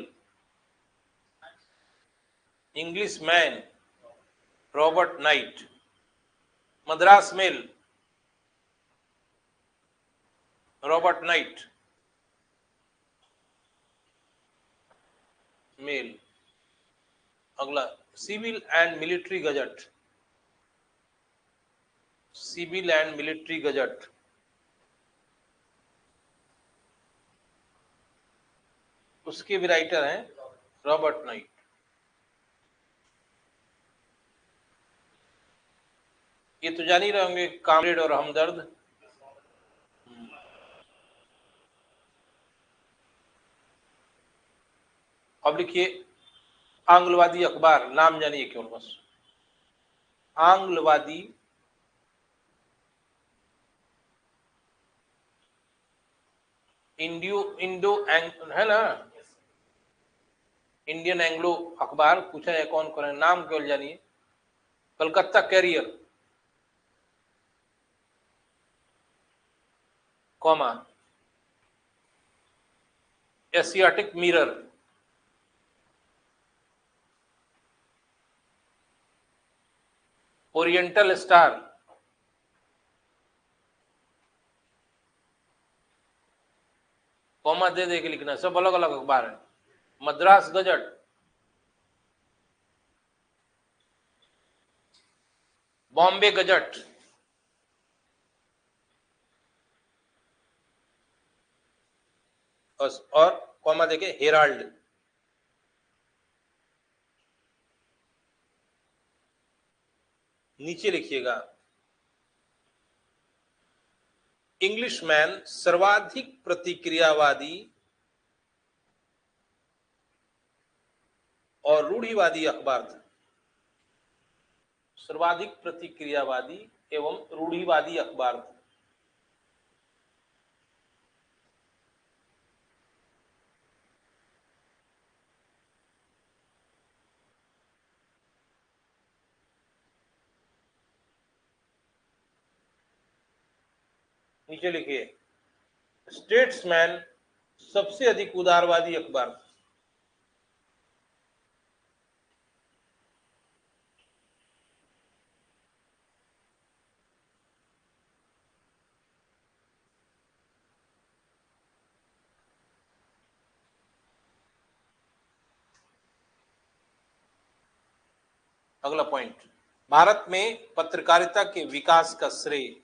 Englishman, Robert Knight. Madras Mail, Robert Knight. Mail. अगला, Civil and military Gazette. Civil and military Gazette, उसके भी राइटर हैं रॉबर्ट नाइट। ये तो जान ही रहे होंगे, कामरेड और हमदर्द। अब लिखिए आंग्लवादी अखबार, नाम जानिए क्यों बस। आंग्लवादी इंडो है ना, इंडियन एंग्लो अखबार पूछा है कौन कौन है, नाम केवल जानिए। Calcutta Courier, comma, Asiatic Mirror, Oriental Star, comma दे दे के लिखना, सब अलग अलग अखबार है। मद्रास गजट, बॉम्बे गजट, और कॉमा देके हेराल्ड। नीचे लिखिएगा इंग्लिशमैन सर्वाधिक प्रतिक्रियावादी और रूढ़िवादी अखबार था। सर्वाधिक प्रतिक्रियावादी एवं रूढ़िवादी अखबार था। नीचे लिखिए स्टेट्समैन सबसे अधिक उदारवादी अखबार था। अगला पॉइंट, भारत में पत्रकारिता के विकास का श्रेय,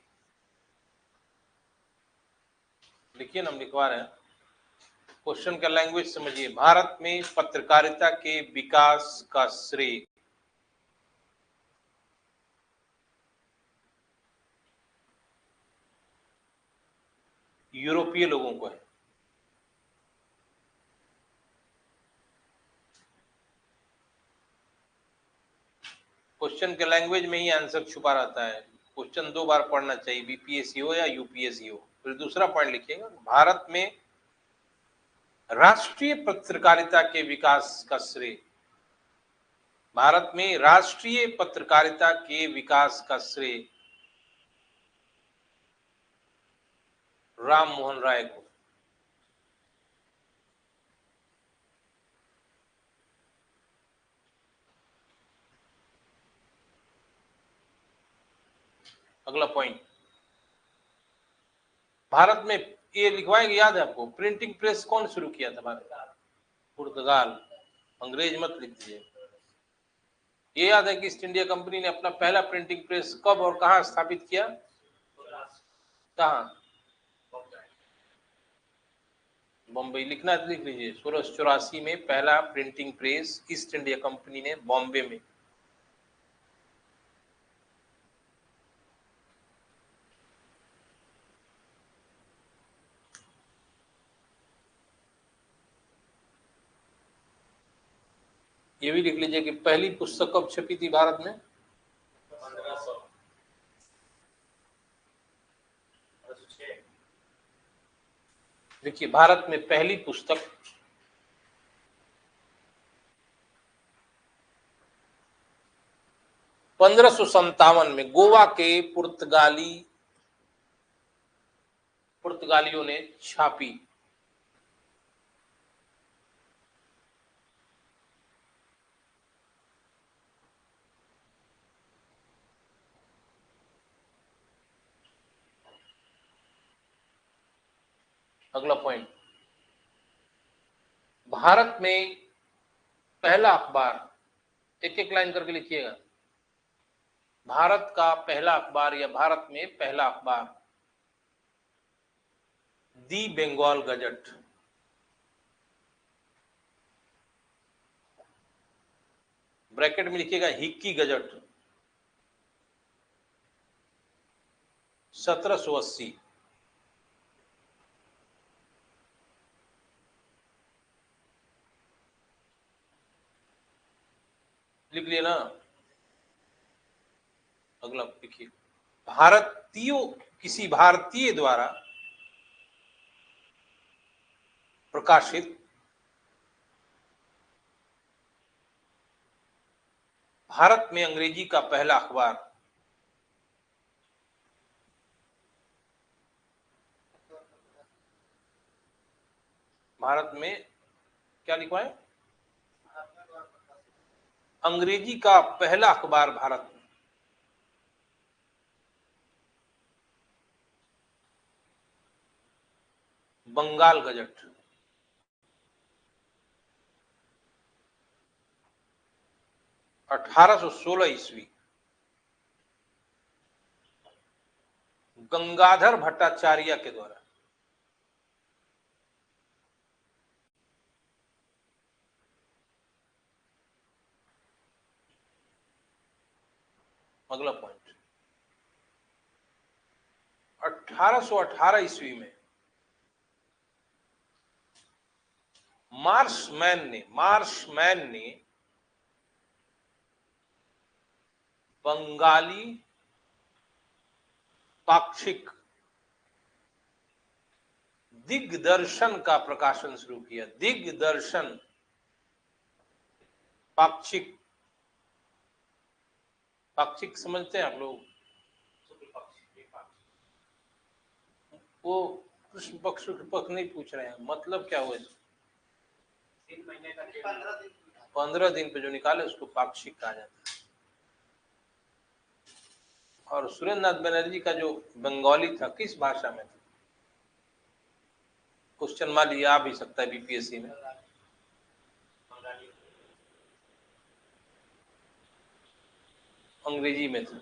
लिखिए ना, हम लिखवा रहे हैं, क्वेश्चन का लैंग्वेज समझिए। भारत में पत्रकारिता के विकास का श्रेय यूरोपीय लोगों को है। क्वेश्चन के लैंग्वेज में ही आंसर छुपा रहता है। क्वेश्चन 2 बार पढ़ना चाहिए, बीपीएससी हो या यूपीएससी हो। फिर दूसरा पॉइंट लिखिएगा, भारत में राष्ट्रीय पत्रकारिता के विकास का श्रेय, भारत में राष्ट्रीय पत्रकारिता के विकास का श्रेय राम मोहन राय को। अगला पॉइंट, भारत में, ये लिखवाएंगे, याद है आपको, प्रिंटिंग प्रेस कौन शुरू किया था भारत में? पुर्तगाल। अंग्रेज मत लिख दीजिए। ये याद है कि ईस्ट इंडिया कंपनी ने अपना पहला प्रिंटिंग प्रेस कब और कहां स्थापित किया? कहां? बॉम्बे। लिखना है तो लिख लीजिए, 1684 में पहला printing press east India company ने बॉम्बे में। ये भी लिख लीजिए कि पहली पुस्तक कब छपी थी भारत में? 1500। देखिए भारत में पहली पुस्तक 1557 में गोवा के पुर्तगालियों ने छापी। अगला पॉइंट, भारत में पहला अखबार, एक एक लाइन करके लिखिएगा, भारत का पहला अखबार या भारत में पहला अखबार दी बंगाल गजट। ब्रैकेट में लिखिएगा हिक्की गजट 1780। लिख लिया ना। अगला लिखिए किसी भारतीय द्वारा प्रकाशित भारत में अंग्रेजी का पहला अखबार। भारत में क्या लिखा है? अंग्रेजी का पहला अखबार भारत में। बंगाल गजट। अठारह सौ 16 ईस्वी गंगाधर भट्टाचार्य के द्वारा। अगला पॉइंट 1818 ईस्वी में मार्शमैन ने बंगाली पाक्षिक दिग्दर्शन का प्रकाशन शुरू किया। दिग्दर्शन पाक्षिक। पाक्षिक समझते हैं आप लोग? वो कृष्ण पक्ष नहीं पूछ रहे हैं, मतलब क्या हुआ? 15 दिन पे जो निकाले उसको पाक्षिक कहा जाता है। और सुरेंद्र नाथ बनर्जी का जो बंगाली था किस भाषा में था? क्वेश्चन मान लिया आ भी सकता है बीपीएससी में। अंग्रेजी में था।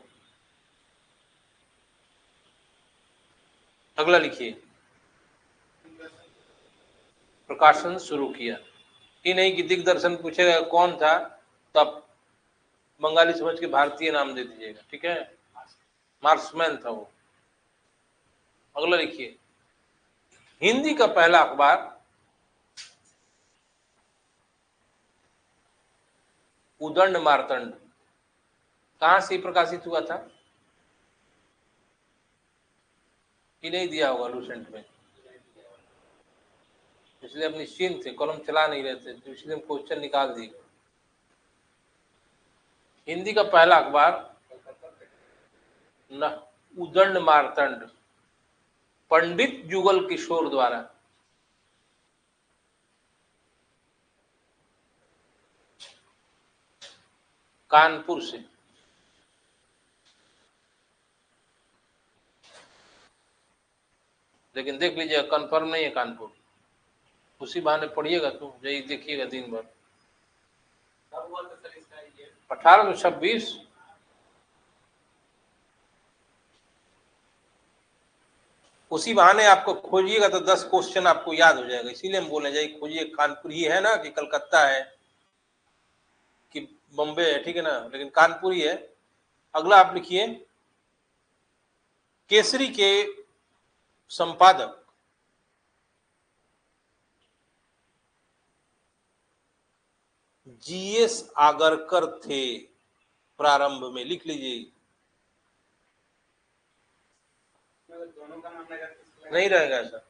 अगला लिखिए प्रकाशन शुरू किया। ये नहीं कि दिग्दर्शन पूछेगा कौन था तब बंगाली समझ के भारतीय नाम दे दीजिएगा, ठीक है? मार्क्समैन था वो। अगला लिखिए हिंदी का पहला अखबार उदंड मार्तंड कहां से प्रकाशित हुआ था? ये नहीं दिया होगा लूसेंट में, इसलिए हम निश्चिंत थे, कलम चला नहीं रहे थे, तो इसलिए हम क्वेश्चन निकाल दिए। हिंदी का पहला अखबार न उदंड मार्तंड पंडित जुगल किशोर द्वारा। कानपुर से। लेकिन देख लीजिएगा कंफर्म नहीं है कानपुर, उसी बहाने पढ़िएगा तो यही देखिएगा दिन भर। 1826 उसी बहाने आपको खोजिएगा तो 10 क्वेश्चन आपको याद हो जाएगा, इसीलिए हम बोले जाइए खोजिए। कानपुर ही है ना कि कलकत्ता है कि बम्बे है, ठीक है ना, लेकिन कानपुर ही है। अगला आप लिखिए केसरी के संपादक जीएस आगरकर थे प्रारंभ में। लिख लीजिए। नहीं रहेगा ऐसा।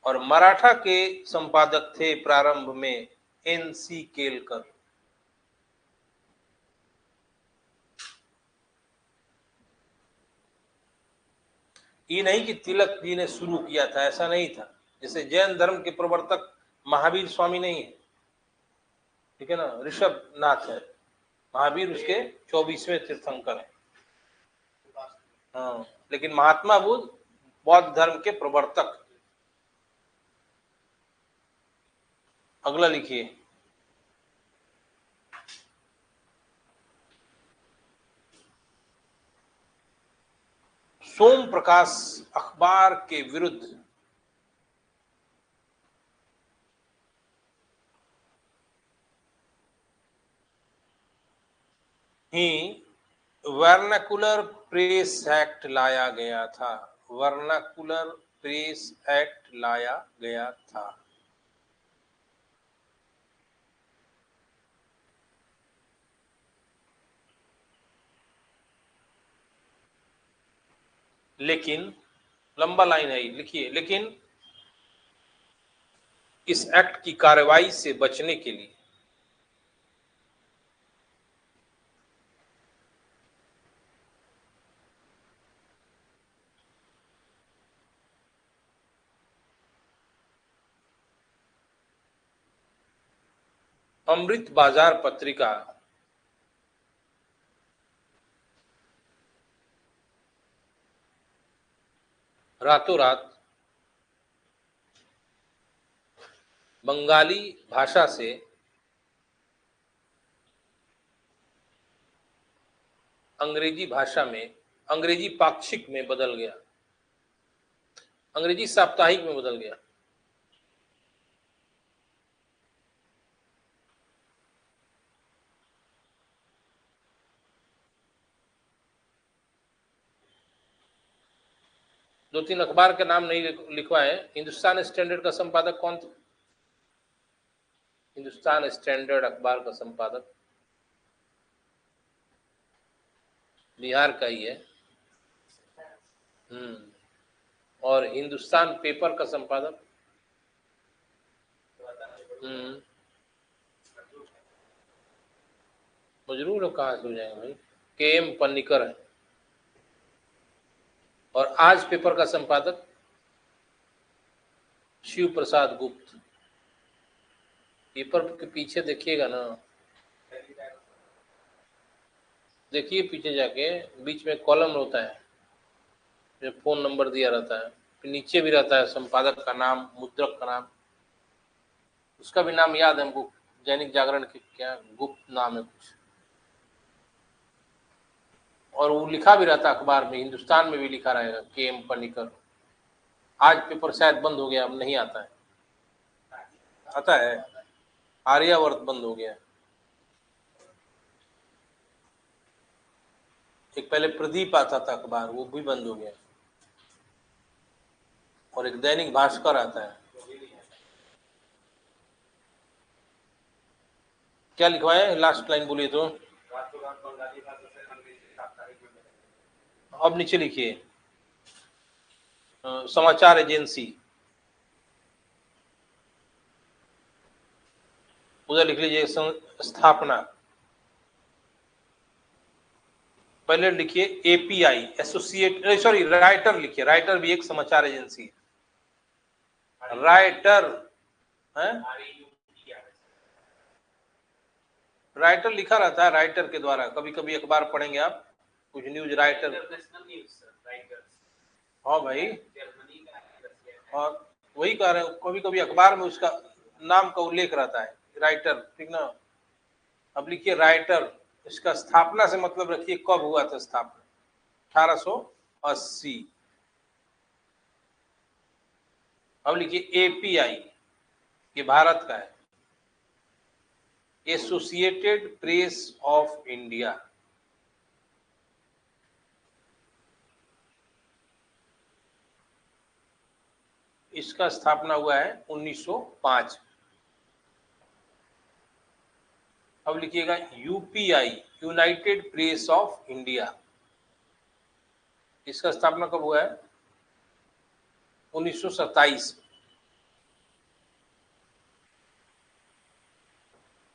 और मराठा के संपादक थे प्रारंभ में एनसी केलकर। ये नहीं कि तिलक जी ने शुरू किया था, ऐसा नहीं था। जैसे जैन धर्म के प्रवर्तक महावीर स्वामी नहीं है, ठीक है ना, ऋषभ नाथ है। महावीर उसके 24वें तीर्थंकर है। हाँ, लेकिन महात्मा बुद्ध बौद्ध धर्म के प्रवर्तक। अगला लिखिए सोम प्रकाश अखबार के विरुद्ध ही वर्नाकुलर प्रेस एक्ट लाया गया था। वर्नाकुलर प्रेस एक्ट लाया गया था। लेकिन लंबा लाइन है, लिखिए, लेकिन इस एक्ट की कार्रवाई से बचने के लिए अमृत बाजार पत्रिका रातों रात बंगाली भाषा से अंग्रेजी भाषा में, अंग्रेजी पाक्षिक में बदल गया, अंग्रेजी साप्ताहिक में बदल गया। दो तीन अखबार के नाम नहीं लिखवाए। हिंदुस्तान स्टैंडर्ड का संपादक कौन था? हिंदुस्तान स्टैंडर्ड अखबार का संपादक बिहार का ही है। और हिंदुस्तान पेपर का संपादक मजरूर कहाँ से हो जाएंगे भाई? के.एम. पन्नीकर है। और आज पेपर का संपादक शिव प्रसाद गुप्त। पेपर के पीछे देखिएगा ना, देखिए पीछे जाके बीच में कॉलम होता है, फोन नंबर दिया रहता है, फिर नीचे भी रहता है संपादक का नाम, मुद्रक का नाम। उसका भी नाम याद है हमको, दैनिक जागरण के क्या गुप्त नाम है कुछ, और वो लिखा भी रहता है अखबार में। हिंदुस्तान में भी लिखा रहेगा के.एम. पन्नीकर। आज पेपर शायद बंद हो गया, अब नहीं आता है। आता है, आर्यावर्त बंद हो गया। एक पहले प्रदीप आता था अखबार, वो भी बंद हो गया। और एक दैनिक भास्कर आता है। क्या लिखवाए? लास्ट लाइन बोलिए तो। अब नीचे लिखिए समाचार एजेंसी, उधर लिख लीजिए स्थापना। पहले लिखिए एपीआई, एसोसिएट, सॉरी राइटर लिखिए। राइटर भी एक समाचार एजेंसी है। राइटर है, राइटर लिखा रहता है राइटर के द्वारा। कभी कभी अखबार पढ़ेंगे आप, कुछ न्यूज राइटर। हाँ भाई, और वही कह रहे हैं, कभी कभी अखबार में उसका नाम का उल्लेख रहता है, राइटर, ठीक ना। अब लिखिए राइटर। इसका स्थापना से मतलब रखिए कब हुआ था स्थापना? 1880। अब लिखिए एपीआई, ये भारत का है, एसोसिएटेड प्रेस ऑफ इंडिया। इसका स्थापना हुआ है 1905। अब लिखिएगा UPI, United press of India. इसका स्थापना कब हुआ है? 1927।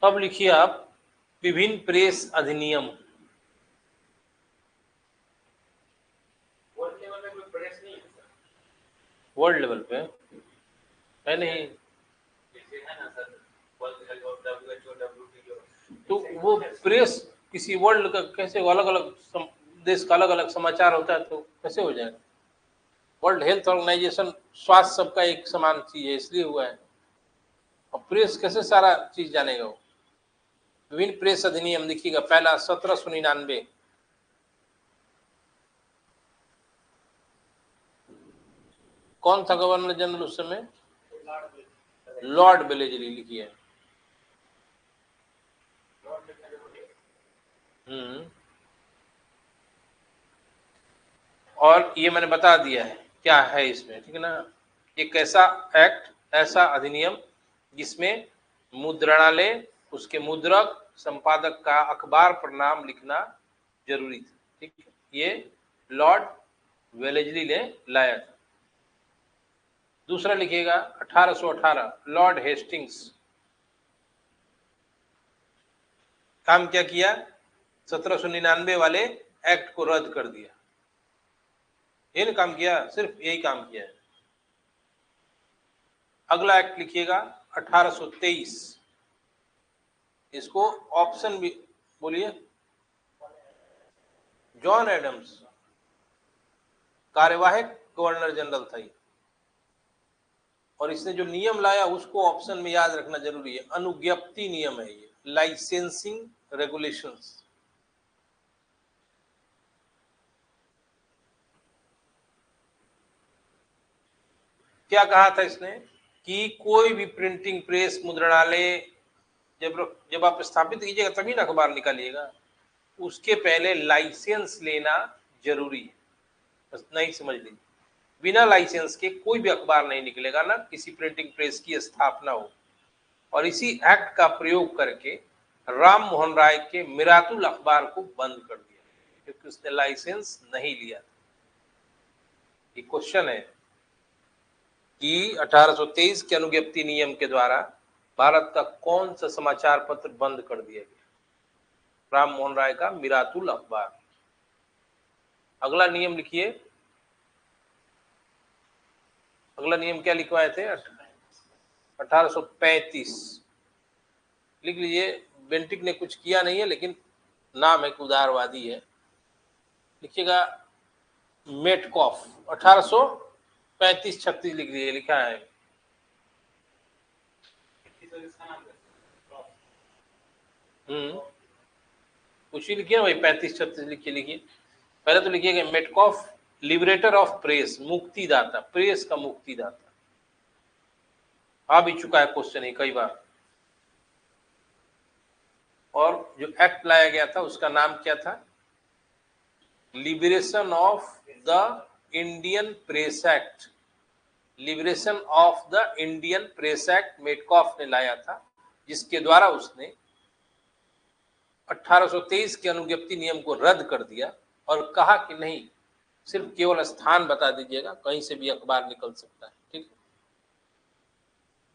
अब लिखिए आप विभिन्न प्रेस अधिनियम। वर्ल्ड लेवल पे है नहीं, तो वो प्रेस किसी वर्ल्ड का कैसे, अलग अलग देश का अलग अलग समाचार होता है, तो कैसे हो जाएगा? वर्ल्ड हेल्थ ऑर्गेनाइजेशन, स्वास्थ्य सबका एक समान चीज है, इसलिए हुआ है। और प्रेस कैसे सारा चीज जानेगा वो? विभिन्न प्रेस अधिनियम देखिएगा, पहला 1799, कौन था गवर्नर जनरल उस समय? लॉर्ड वेलेजली, लिखिए। और ये मैंने बता दिया है क्या है इसमें, ठीक है ना। एक ऐसा एक्ट, ऐसा अधिनियम जिसमें मुद्रणालय, उसके मुद्रक, संपादक का अखबार पर नाम लिखना जरूरी था, ठीक है। ये लॉर्ड वेलेजली ने लाया था। दूसरा लिखिएगा 1818, लॉर्ड हेस्टिंग्स। काम क्या किया? 1799 वाले एक्ट को रद्द कर दिया। ये काम किया, सिर्फ यही काम किया है। अगला एक्ट लिखिएगा 1823। इसको ऑप्शन भी बोलिए। जॉन एडम्स कार्यवाहक गवर्नर जनरल था ये, और इसने जो नियम लाया उसको ऑप्शन में याद रखना जरूरी है। अनुज्ञप्ति नियम है ये, लाइसेंसिंग रेगुलेशंस। क्या कहा था इसने कि कोई भी प्रिंटिंग प्रेस, मुद्रणालय जब आप स्थापित कीजिएगा तभी ना अखबार निकालिएगा, उसके पहले लाइसेंस लेना जरूरी है। बस नहीं समझ लीजिए, बिना लाइसेंस के कोई भी अखबार नहीं निकलेगा, ना किसी प्रिंटिंग प्रेस की स्थापना हो। और इसी एक्ट का प्रयोग करके राम मोहन राय के मिरातुल अखबार को बंद कर दिया क्योंकि उसने लाइसेंस नहीं लिया। ये क्वेश्चन है कि 1823 के अनुज्ञप्ति नियम के द्वारा भारत का कौन सा समाचार पत्र बंद कर दिया गया? राम मोहन राय का मिरातुल अखबार। अगला नियम लिखिए। अगला नियम क्या लिखवाए थे? 1835 लिख लीजिए। बेंटिक ने कुछ किया नहीं है, लेकिन नाम एक उदारवादी है। लिखिएगा मेटकॉफ। 1835-36 लिख लीजिए, लिखा है। कुछ ही लिखिए ना भाई, 35-36 लिखिए। पहले तो लिखिएगा मेटकॉफ, लिबरेटर ऑफ प्रेस, मुक्तिदाता, प्रेस का मुक्तिदाता। आ भी चुका है क्वेश्चन ही कई बार। और जो एक्ट लाया गया था उसका नाम क्या था? Liberation of the Indian press act. Liberation of the Indian press act Metcalfe ने लाया था, जिसके द्वारा उसने 1823 के अनुज्ञप्ति नियम को रद्द कर दिया और कहा कि नहीं, सिर्फ केवल स्थान बता दीजिएगा, कहीं से भी अखबार निकल सकता है, ठीक है।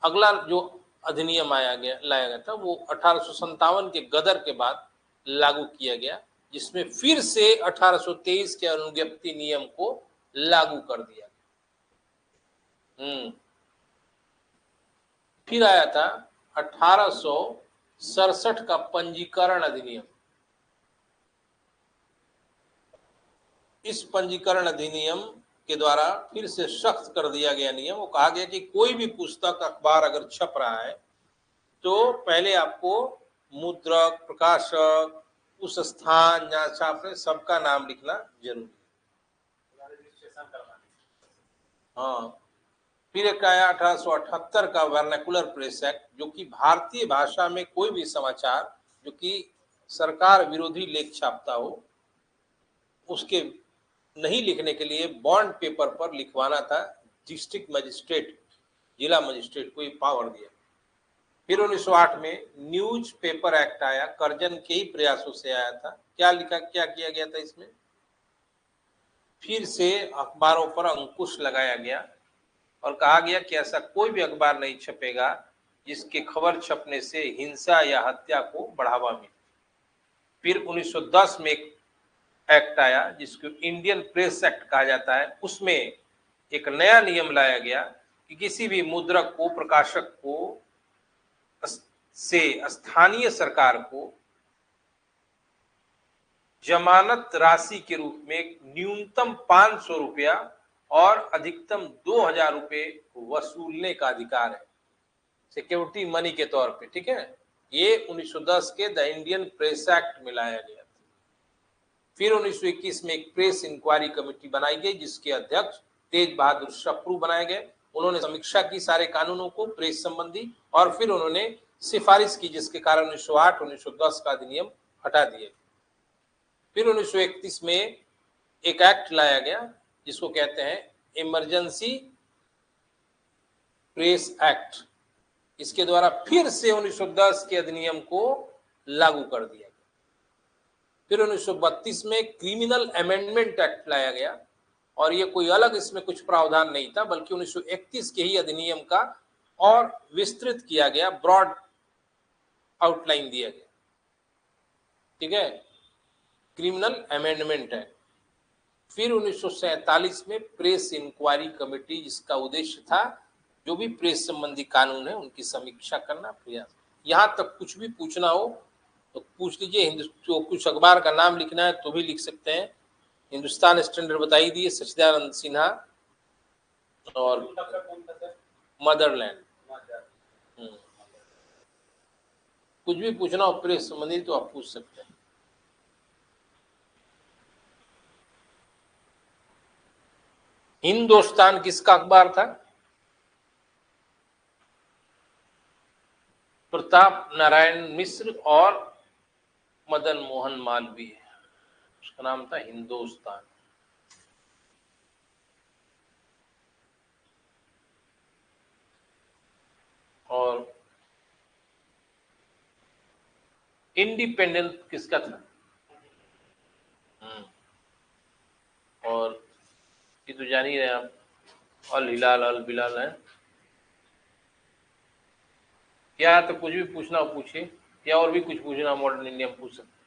अगला जो अधिनियम लाया गया था वो 1857 के गदर के बाद लागू किया गया, जिसमें फिर से 1823 के अनुज्ञप्ति नियम को लागू कर दिया। फिर आया था 1867 का पंजीकरण अधिनियम। इस पंजीकरण अधिनियम के द्वारा फिर से सख्त कर दिया गया नियम। वो कहा गया कि कोई भी पुस्तक, अखबार अगर छप रहा है तो पहले आपको मुद्रक, प्रकाशक, उस स्थान जहां छाप रहे सबका नाम लिखना जरूरी है। हाँ। फिर एक आया 1878 का वर्नाकुलर प्रेस एक्ट, जो कि भारतीय भाषा में कोई भी समाचार जो कि सरकार विरोधी लेख छापता हो उसके नहीं लिखने के लिए बॉन्ड पेपर पर लिखवाना था। डिस्ट्रिक्ट मजिस्ट्रेट, जिला मजिस्ट्रेट को ये पावर दिया। फिर 1908 में न्यूज पेपर एक्ट आया, कर्जन के ही प्रयासों से आया था। क्या किया गया था इसमें? फिर से अखबारों पर अंकुश लगाया गया और कहा गया कि ऐसा कोई भी अखबार नहीं छपेगा जिसके खबर छपने से हिंसा या हत्या को बढ़ावा मिले। फिर 1910 में एक एक्ट आया जिसको इंडियन प्रेस एक्ट कहा जाता है। उसमें एक नया नियम लाया गया कि किसी भी मुद्रक को, प्रकाशक को से स्थानीय सरकार को जमानत राशि के रूप में न्यूनतम 500 रुपया और अधिकतम 2000 रुपये वसूलने का अधिकार है, सिक्योरिटी मनी के तौर पे, ठीक है। ये 1910 के द इंडियन प्रेस एक्ट में लाया गया था। फिर 1921 में एक प्रेस इंक्वायरी कमेटी बनाई गई जिसके अध्यक्ष तेज बहादुर शप्रू बनाए गए। उन्होंने समीक्षा की सारे कानूनों को प्रेस संबंधी, और फिर उन्होंने सिफारिश की जिसके कारण 1908 1910 का अधिनियम हटा दिए। फिर 1931 में एक एक्ट लाया गया जिसको कहते हैं इमरजेंसी प्रेस एक्ट। इसके द्वारा फिर से 1910 के अधिनियम को लागू कर दिया गया। फिर 1932 में क्रिमिनल अमेंडमेंट एक्ट लाया गया, और ये कोई अलग इसमें कुछ प्रावधान नहीं था, बल्कि 1931 के ही अधिनियम का और विस्तृत किया गया, ब्रॉड आउटलाइन दिया गया। ठीक है, क्रिमिनल अमेंडमेंट एक्ट। फिर 1947 में प्रेस इंक्वायरी कमेटी, जिसका उद्देश्य था जो भी प्रेस संबंधी कानून है उनकी समीक्षा करना, प्रयास। यहां तक कुछ भी पूछना हो तो पूछ लीजिए। तो कुछ अखबार का नाम लिखना है तो भी लिख सकते हैं। हिंदुस्तान स्टैंडर्ड बता ही दिए, सच्चिदानंद सिन्हा और मदरलैंड। कुछ भी पूछना हो प्रेस संबंधी तो आप पूछ सकते हैं। हिंदुस्तान किसका अखबार था? प्रताप नारायण मिश्र और मदन मोहन मालवीय, उसका नाम था हिंदुस्तान। और इंडिपेंडेंट किसका था? और ये तो जान ही रहे आप, अल हिलाल अल बिलाल है। या तो कुछ भी पूछना हो पूछिए, या और भी कुछ पूछना मॉडर्न इंडिया में पूछ सकते।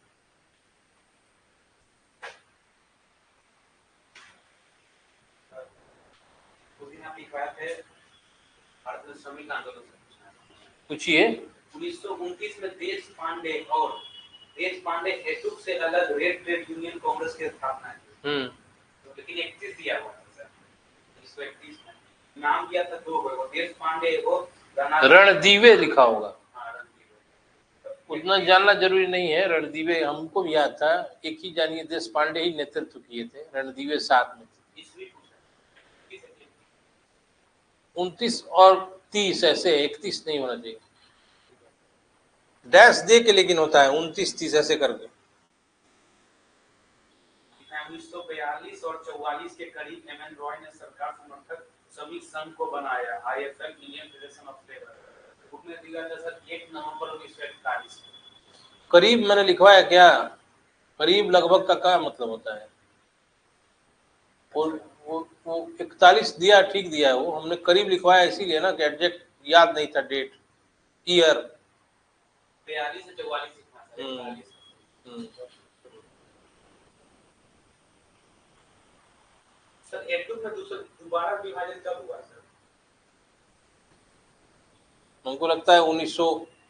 पूछिए। 1929 में देश पांडे और देश पांडे हेतुक से अलग रेड ट्रेड यूनियन कांग्रेस की स्थापना है। लेकिन 31 दिया हुआ था सर, 1931 में नाम दिया था दो होगा, देश पांडे और रणदीवे लिखा होगा। उतना जानना जरूरी नहीं है। रणदीवे हमको भी याद था, एक ही जानिए, देश पांडे ही नेतृत्व किए थे, रणदीवे साथ में थे। 29 और 30 ऐसे, 31 नहीं होना चाहिए, डैश दे के लेकिन होता है 29 30 ऐसे करके। 1942 और 44 के करीब एमएन रॉय ने सरकार समर्थक श्रमिक संघ को बनाया, IFL, Indian federation of labour. उसमें दिया था सर 1 नवंबर 1941। करीब मैंने लिखवाया क्या? करीब लगभग का क्या मतलब होता है? वो 41 दिया, ठीक दिया है वो, हमने करीब लिखवाया इसीलिए ना कि एग्जैक्ट याद नहीं था डेट, ईयर। 42 से 44 लिखना सर। एटुक में दोबारा विभाजन कब हुआ सर? हमको लगता है 1900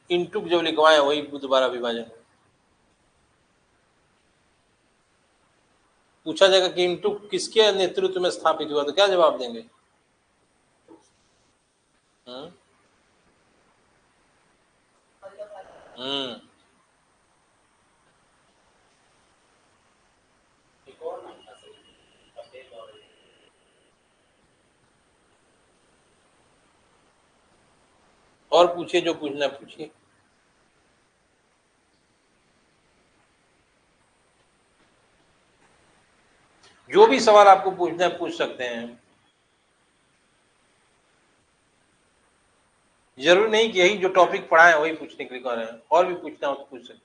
इंटुक जब लिखवाए वही दोबारा विभाजन। पूछा जाएगा कि इंटुक किसके नेतृत्व में स्थापित हुआ, तो क्या जवाब देंगे? और पूछिए, जो पूछना पूछिए। जो भी सवाल आपको पूछना है पूछ सकते हैं। जरूरी नहीं कि यही जो टॉपिक पढ़ा है वही पूछने के लिए कह रहे हैं, और भी पूछना हो तो पूछ सकते हैं।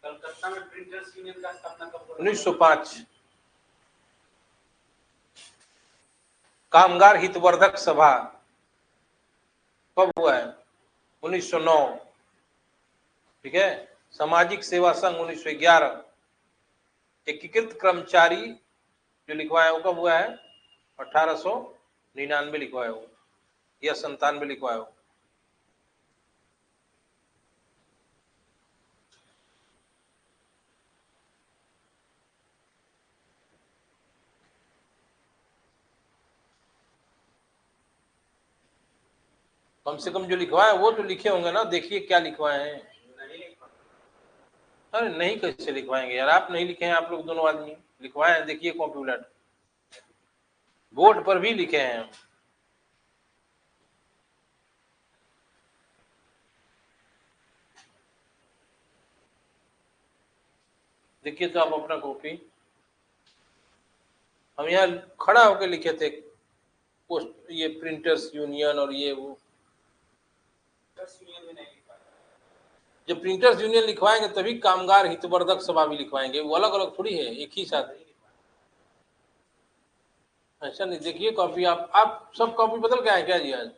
कलकत्ता में प्रिंटर्स यूनियन का स्थापना कब हुआ? 1905। कामगार हितवर्धक सभा कब हुआ है? 1909। ठीक है। सामाजिक सेवा संघ 1911। एकीकृत कर्मचारी जो लिखवाया वो कब हुआ है? 1899 लिखवाया हो या 97 लिखवाया हो। कम से कम जो लिखवाया वो तो लिखे होंगे ना, देखिए क्या लिखवाए हैं। अरे नहीं कैसे लिखवाएंगे यार, आप नहीं लिखे हैं, आप लोग दोनों आदमी। लिखवाए हैं, देखिए कॉपी उलट, बोर्ड पर भी लिखे हैं हम। देखिए तो आप अपना कॉपी, हम यहाँ खड़ा होकर लिखे थे पोस्ट, ये प्रिंटर्स यूनियन और ये वो। जब प्रिंटर्स यूनियन लिखवाएंगे तभी कामगार हितवर्धक सभा भी लिखवाएंगे, वो अलग अलग थोड़ी है, एक ही साथ। ऐसा नहीं, देखिए कॉपी, आप सब कॉपी बदल के आए क्या जी आज?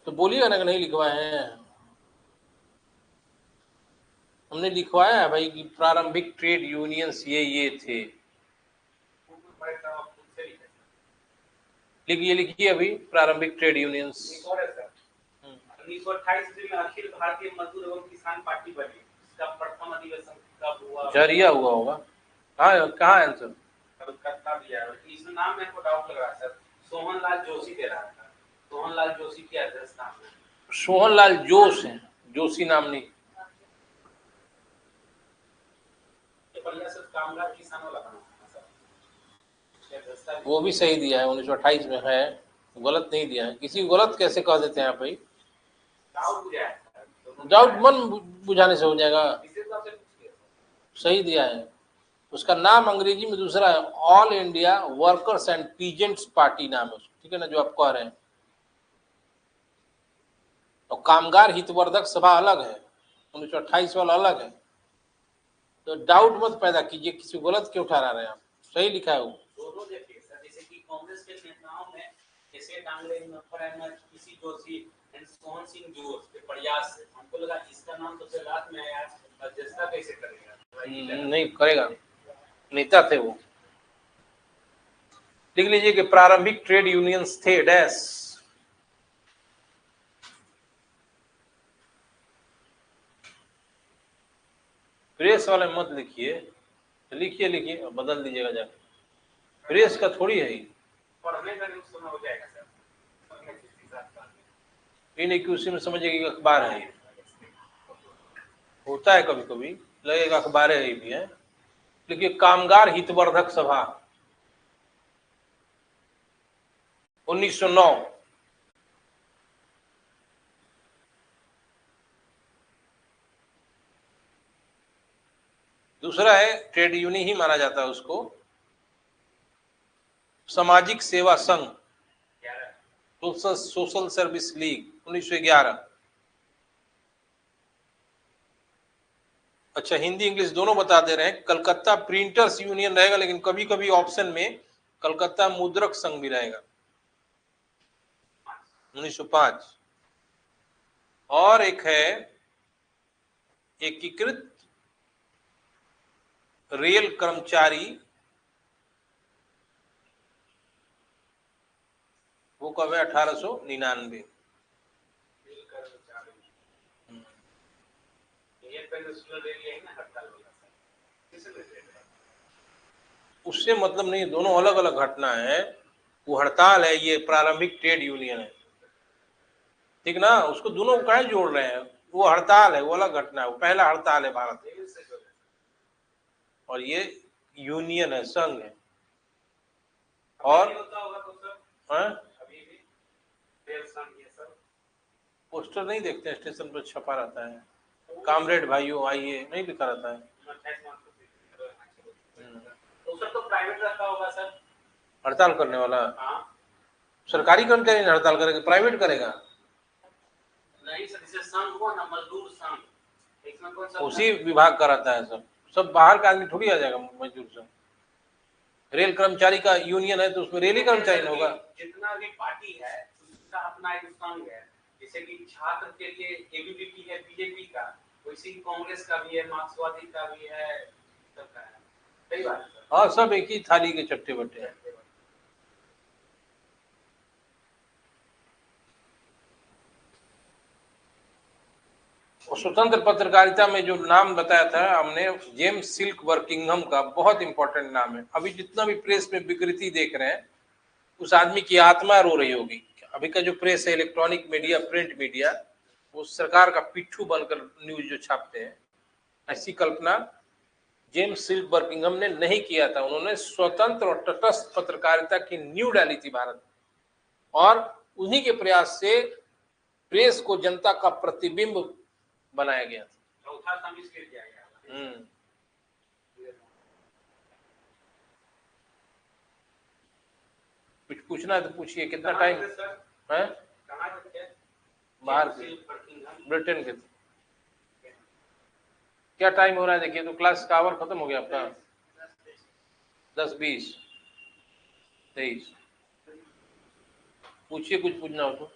तो बोलिएगा ना कि नहीं लिखवाए हैं। हमने लिखवाया है भाई कि प्रारंभिक ट्रेड यूनियंस ये थे। लिखिए लिखिए अभी प्रारंभिक ट्रेड यूनियंस। 1928 में अखिल भारतीय मजदूर एवं किसान पार्टी बनी, इसका प्रथम अधिवेशन कब हुआ? झरिया हुआ होगा। हाँ, कहाँ है आंसर? कलकत्ता दिया है। इस नाम में को डाउट लग रहा है सर, सोहनलाल जोशी दे रहा था, सोहनलाल जोशी की एड्रेस नाम है। सोहनलाल जोश है, जोशी नाम नहीं। ये बढ़िया सर, कामगार किसान वाला बना सर, वो भी सही दिया है, 1928 में है, गलत नहीं दिया है। किसी को गलत कैसे कह देते हैं आप भाई? डाउट मन बुझाने से हो जाएगा। सही दिया है, उसका नाम अंग्रेजी में दूसरा है, all India workers and peasants party नाम है उसका, ठीक है ना, जो आप कह रहे हैं। और कामगार हितवर्धक सभा अलग है, 1928 वाला अलग है। तो डाउट मत पैदा कीजिए, किसी को गलत क्यों ठहरा रहे हैं आप, सही लिखा है वो। दोनों देखिए सर, जैसे कि कांग्रेस के नेताओं में जैसे डांगरे नफर अहमद, किसी जोशी एंड सोहन सिंह जोश के प्रयास से हमको लगा इसका नाम तो सबसे लास्ट में आया, मध्यस्थता कैसे करेगा? नहीं करेगा, नेता थे वो। लिख लीजिए कि प्रारंभिक ट्रेड यूनियंस थे डैश। प्रेस वाले मत लिखिए, लिखिए लिखिए, बदल दीजिएगा जाके, प्रेस का थोड़ी है ही। पढ़ने का नहीं सुना हो जाएगा सर, नहीं कि उसी में समझिए कि अखबार है, होता है कभी कभी लगेगा अखबार है भी है। देखिए कामगार हितवर्धक सभा 1909। दूसरा है ट्रेड यूनियन ही माना जाता है उसको, सामाजिक सेवा संघ, सोशल सर्विस लीग 1911। अच्छा हिंदी इंग्लिश दोनों बता दे रहे हैं। कलकत्ता प्रिंटर्स यूनियन रहेगा, लेकिन कभी कभी ऑप्शन में कलकत्ता मुद्रक संघ भी रहेगा 1905। और एक है एकीकृत रेल कर्मचारी, वो कब है? 1899। उससे मतलब नहीं, दोनों अलग अलग घटना है। वो हड़ताल है, ये प्रारंभिक ट्रेड यूनियन है, ठीक ना। उसको दोनों को क्या जोड़ रहे हैं? वो हड़ताल है, वो अलग घटना है, वो पहला हड़ताल है भारत में, और ये यूनियन है, संघ है। और पोस्टर नहीं देखते, स्टेशन पर छपा रहता है, कामरेड भाइयों आइए, नहीं लिखा रहता है। तो प्राइवेट रखा होगा सर, हड़ताल करने वाला। सरकारी कर्मचारी हड़ताल करेगा, प्राइवेट करेगा? नहीं सर, जैसे संघ हुआ ना, मजदूर संघ, इसमें कौन सा उसी विभाग का रहता है सब बाहर का आदमी थोड़ी आ जाएगा मजदूर संघ। रेल कर्मचारी का यूनियन है तो उसमें रेल ही कर्मचारी होगा। जितना भी पार्टी है उसका अपना एक संघ है, जैसे कि छात्र के लिए एबीवीपी है बीजेपी का, वैसे ही कांग्रेस का भी है, मार्क्सवादी का भी है, सबका है। सही बात है। हाँ, सब एक ही थाली के चट्टे बट्टे हैं। और स्वतंत्र पत्रकारिता में जो नाम बताया था हमने, जेम्स सिल्क वर्किंघम का, बहुत इंपॉर्टेंट नाम है। अभी जितना भी प्रेस में विकृति देख रहे हैं, उस आदमी की आत्मा रो रही होगी। अभी का जो प्रेस है, इलेक्ट्रॉनिक मीडिया, प्रिंट मीडिया, वो सरकार का पिट्ठू बनकर न्यूज जो छापते हैं, ऐसी कल्पना जेम्स सिल्क बर्किंघम ने नहीं किया था। उन्होंने स्वतंत्र और तटस्थ पत्रकारिता की नींव डाली थी भारत में, और उन्हीं के प्रयास से प्रेस को जनता का प्रतिबिंब बनाया गया था। चौथा सम्मिलित किया गया। कुछ पूछना है तो पूछिए। कितना टाइम है? बाहर ब्रिटेन के। क्या टाइम हो रहा है देखिए तो, क्लास का आवर खत्म हो गया आपका। 10:20 23। पूछिए, कुछ पूछना हो तो।